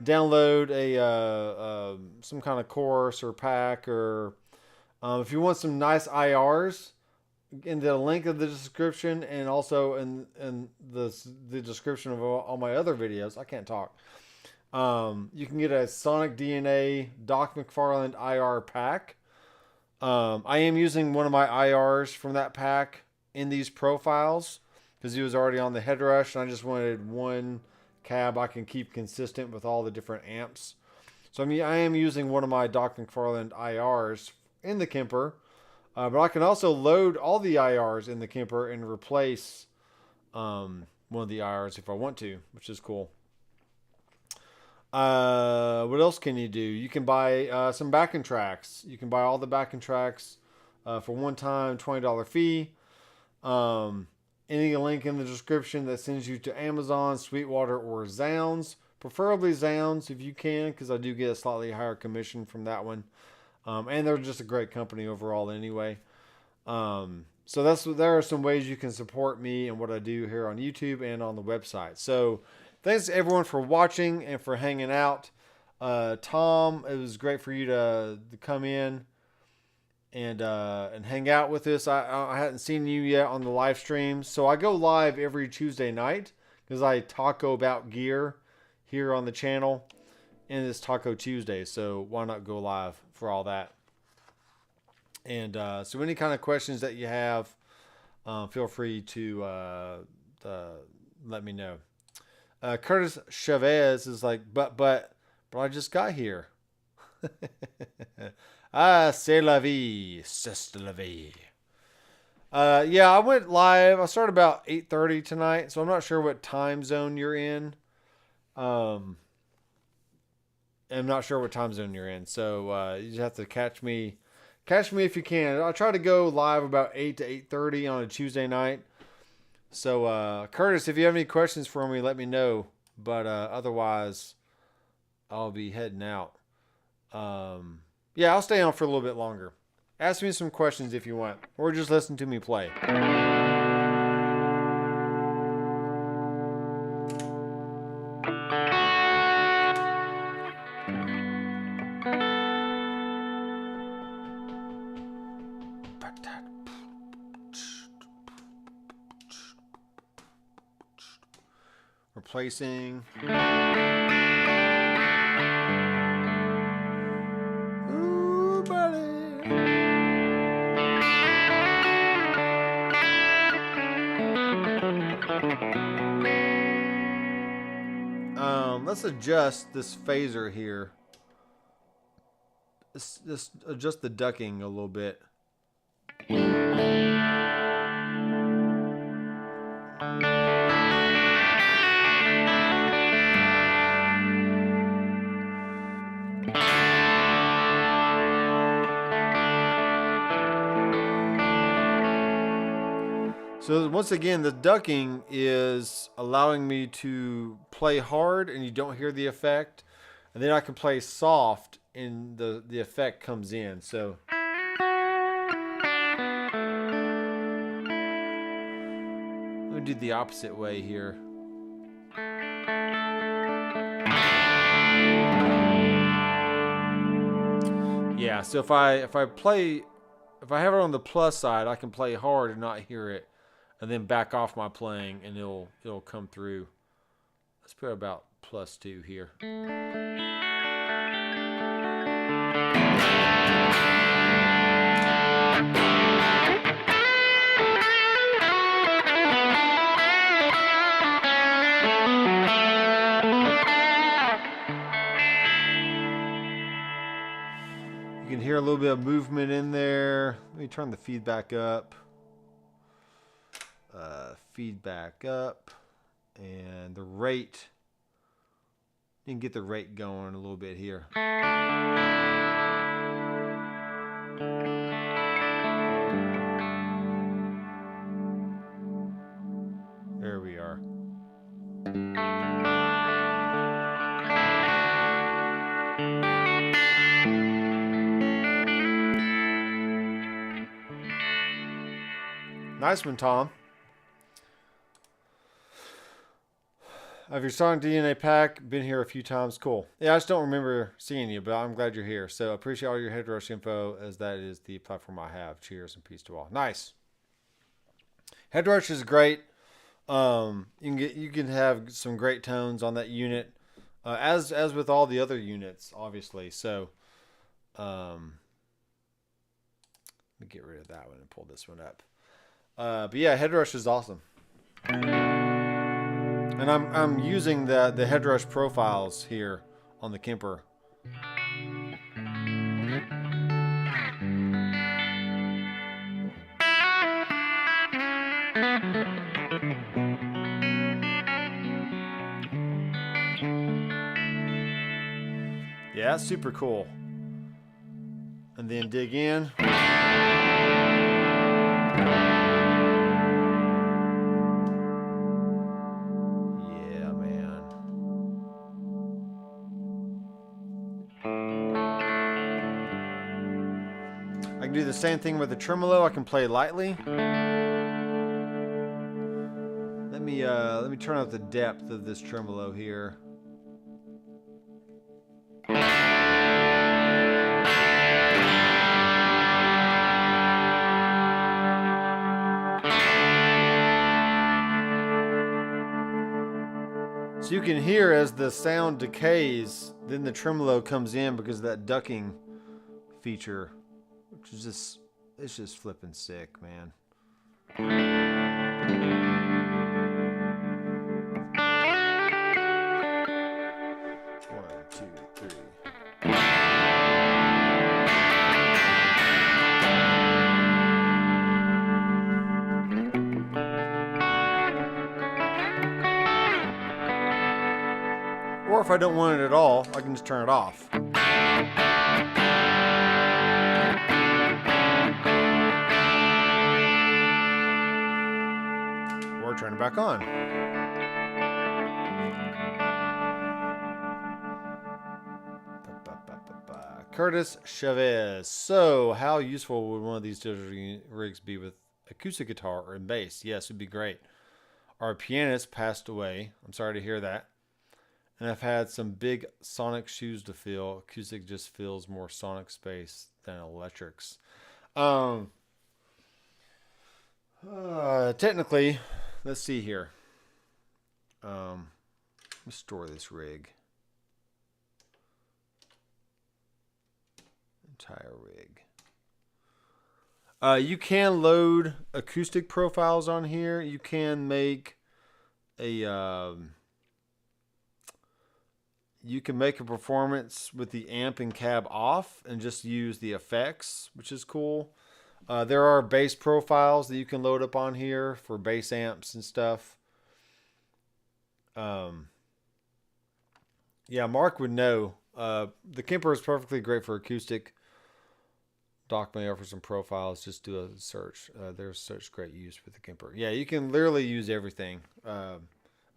download a some kind of course or pack, or if you want some nice IRs, in the link of the description, and also in the description of all my other videos. I can't talk. You can get a Sonic DNA Doc McFarland IR pack. I am using one of my IRs from that pack in these profiles because he was already on the head rush, and I just wanted one cab I can keep consistent with all the different amps. So I am using one of my Doc McFarland IRs in the Kemper. But I can also load all the IRs in the Kemper and replace one of the IRs if I want to, which is cool. What else can you do? You can buy some backing tracks. You can buy all the backing tracks for one time, $20 fee. Any link in the description that sends you to Amazon, Sweetwater, or Zounds. Preferably Zounds if you can, because I do get a slightly higher commission from that one. And they're just a great company overall anyway. So there are some ways you can support me and what I do here on YouTube and on the website. So thanks everyone for watching and for hanging out. Tom, it was great for you to come in and hang out with us. I hadn't seen you yet on the live streams. So I go live every Tuesday night because I Tac-O-Bout Gear here on the channel. And it's Taco Tuesday, so why not go live for all that? And so any kind of questions that you have, feel free to let me know. Curtis Chavez is like, but I just got here. C'est la vie, c'est la vie. Yeah, I went live. I started about 8:30 tonight, so I'm not sure what time zone you're in. I'm not sure what time zone you're in, so you just have to catch me if you can. I'll try to go live about 8 to 8:30 on a Tuesday night. So Curtis, if you have any questions for me, let me know. But otherwise, I'll be heading out. Yeah, I'll stay on for a little bit longer. Ask me some questions if you want, or just listen to me play. Replacing. Ooh, buddy. Let's adjust this phaser here. Let's adjust the ducking a little bit. So once again, the ducking is allowing me to play hard and you don't hear the effect. And then I can play soft and the effect comes in. So let me do the opposite way here. Yeah, so if I have it on the plus side, I can play hard and not hear it. And then back off my playing, and it'll come through. Let's put about +2 here. hear a little bit of movement in there. Let me turn the feedback up. Feedback up. And the rate. You can get the rate going a little bit here. There we are. Nice one, Tom. Of your Sonic DNA pack, been here a few times. Cool. Yeah, I just don't remember seeing you, but I'm glad you're here. So appreciate all your Head Rush info, as that is the platform I have. Cheers and peace to all. Nice. Head Rush is great. You can have some great tones on that unit, as with all the other units, obviously. So, let me get rid of that one and pull this one up. But yeah, Head Rush is awesome. And I'm using the Head Rush profiles here on the Kemper. Yeah, super cool. And then dig in. I can do the same thing with the tremolo. I can play lightly. Let me turn up the depth of this tremolo here. So you can hear as the sound decays, then the tremolo comes in because of that ducking feature. Which is just, it's just flipping sick, man. 1, 2, 3. Or if I don't want it at all, I can just turn it off. Turn it back on. Curtis Chavez. So, how useful would one of these digital rigs be with acoustic guitar or bass? Yes, it'd be great. Our pianist passed away. I'm sorry to hear that. And I've had some big sonic shoes to fill. Acoustic just fills more sonic space than electrics. Technically, let's see here. Let's store this rig. Entire rig. You can load acoustic profiles on here. You can make a performance with the amp and cab off and just use the effects, which is cool. There are bass profiles that you can load up on here for bass amps and stuff. Yeah, Mark would know. The Kemper is perfectly great for acoustic. Doc may offer some profiles. Just do a search. There's such great use with the Kemper. Yeah, you can literally use everything.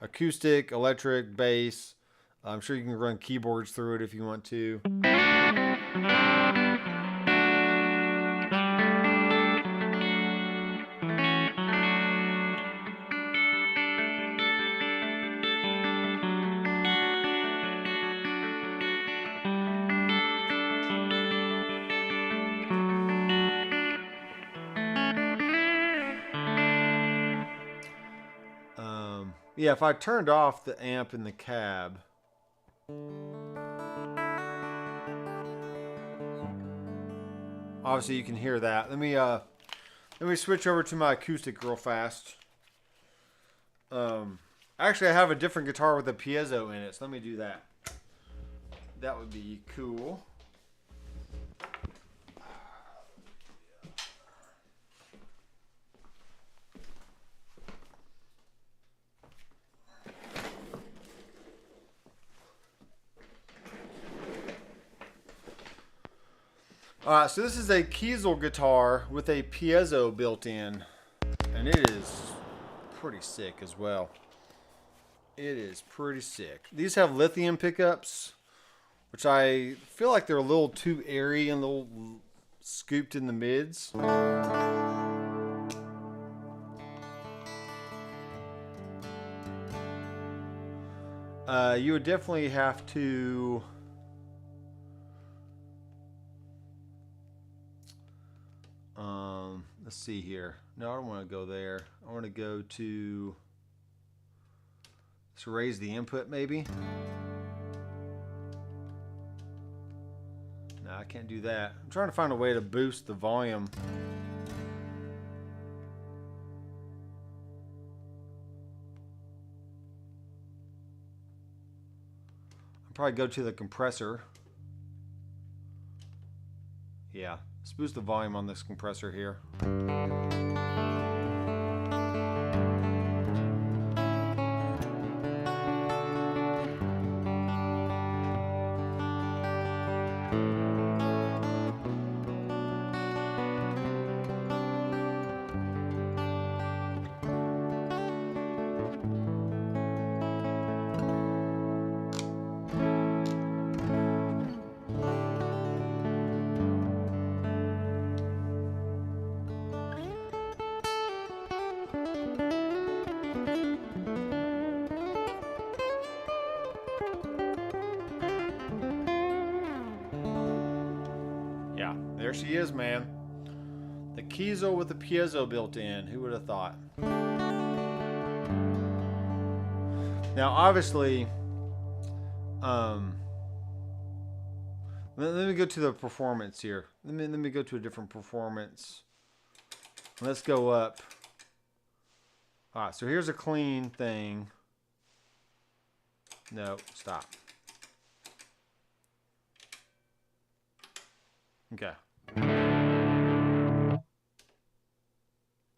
Acoustic, electric, bass. I'm sure you can run keyboards through it if you want to. Yeah, if I turned off the amp in the cab, obviously you can hear that. Let me switch over to my acoustic real fast. Actually, I have a different guitar with a piezo in it, so let me do that. That would be cool. Alright, so this is a Kiesel guitar with a piezo built in. And it is pretty sick as well. It is pretty sick. These have lithium pickups, which I feel like they're a little too airy and a little scooped in the mids. You would definitely have to let's see here. No, I don't want to go there. I want to go to, let's raise the input maybe. No, I can't do that. I'm trying to find a way to boost the volume. I'll probably go to the compressor. Yeah, let's boost the volume on this compressor here. Yeah, there she is, man. The Kiesel with the piezo built in. Who would have thought? Now, obviously, let me go to the performance here. Let me go to a different performance. Let's go up. All right, so here's a clean thing. No, stop. Okay.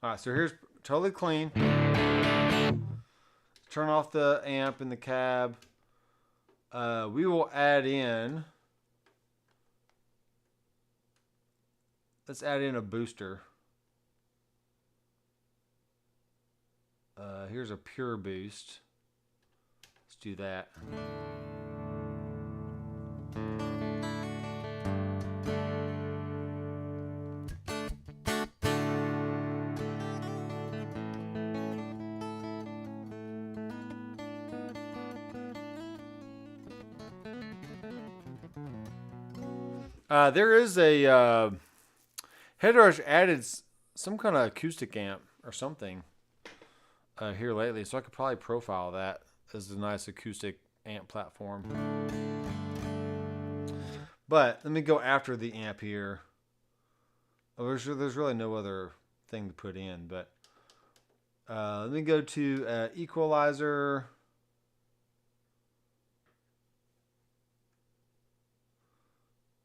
Alright, so here's totally clean. Turn off the amp in the cab. We will add in. Let's add in a booster. Here's a pure boost. Let's do that. There is a Headrush added some kind of acoustic amp or something here lately, so I could probably profile that as a nice acoustic amp platform. But let me go after the amp here. Oh, there's really no other thing to put in, but let me go to equalizer.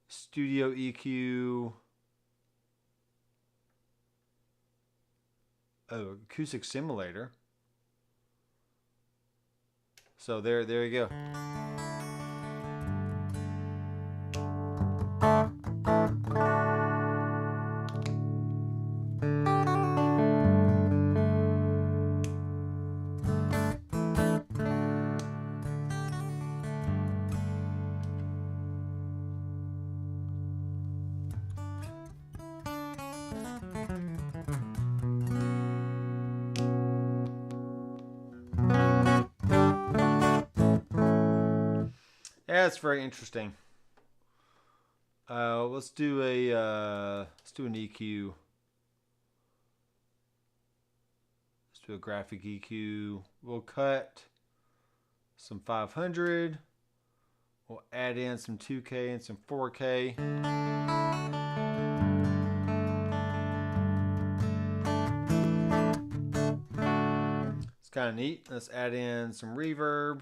Studio EQ. Oh, acoustic simulator. So there you go. Yeah, it's very interesting. Let's do an EQ. Let's do a graphic EQ. We'll cut some 500. We'll add in some 2K and some 4K. It's kind of neat. Let's add in some reverb.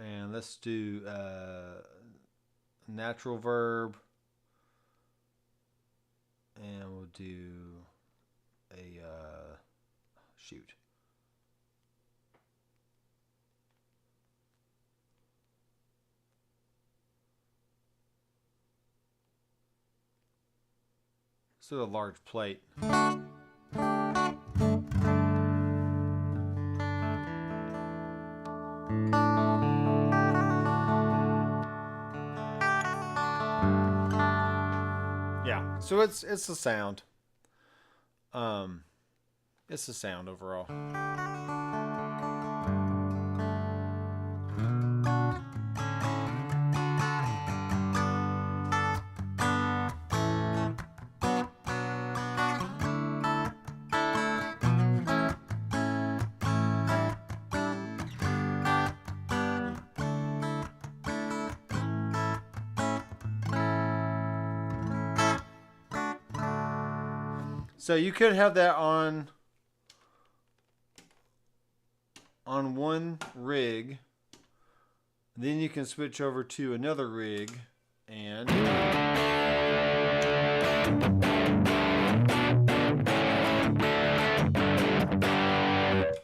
And let's do natural verb. And we'll do a shoot. do a large plate. Yeah, so it's the sound. It's the sound overall. So you could have that on one rig, then you can switch over to another rig and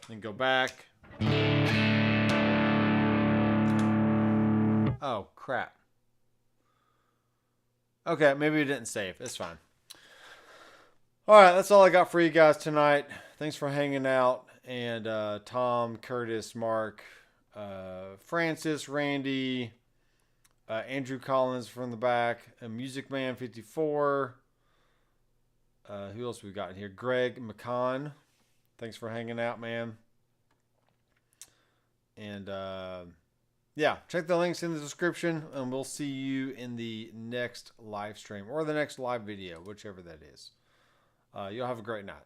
then go back. Oh crap. Okay, maybe it didn't save. It's fine. Alright, that's all I got for you guys tonight. Thanks for hanging out. And Tom, Curtis, Mark, Francis, Randy, Andrew Collins from the back, Music Man 54. Who else we got in here? Greg McCon. Thanks for hanging out, man. And yeah, check the links in the description, and we'll see you in the next live stream or the next live video, whichever that is. You'll have a great night.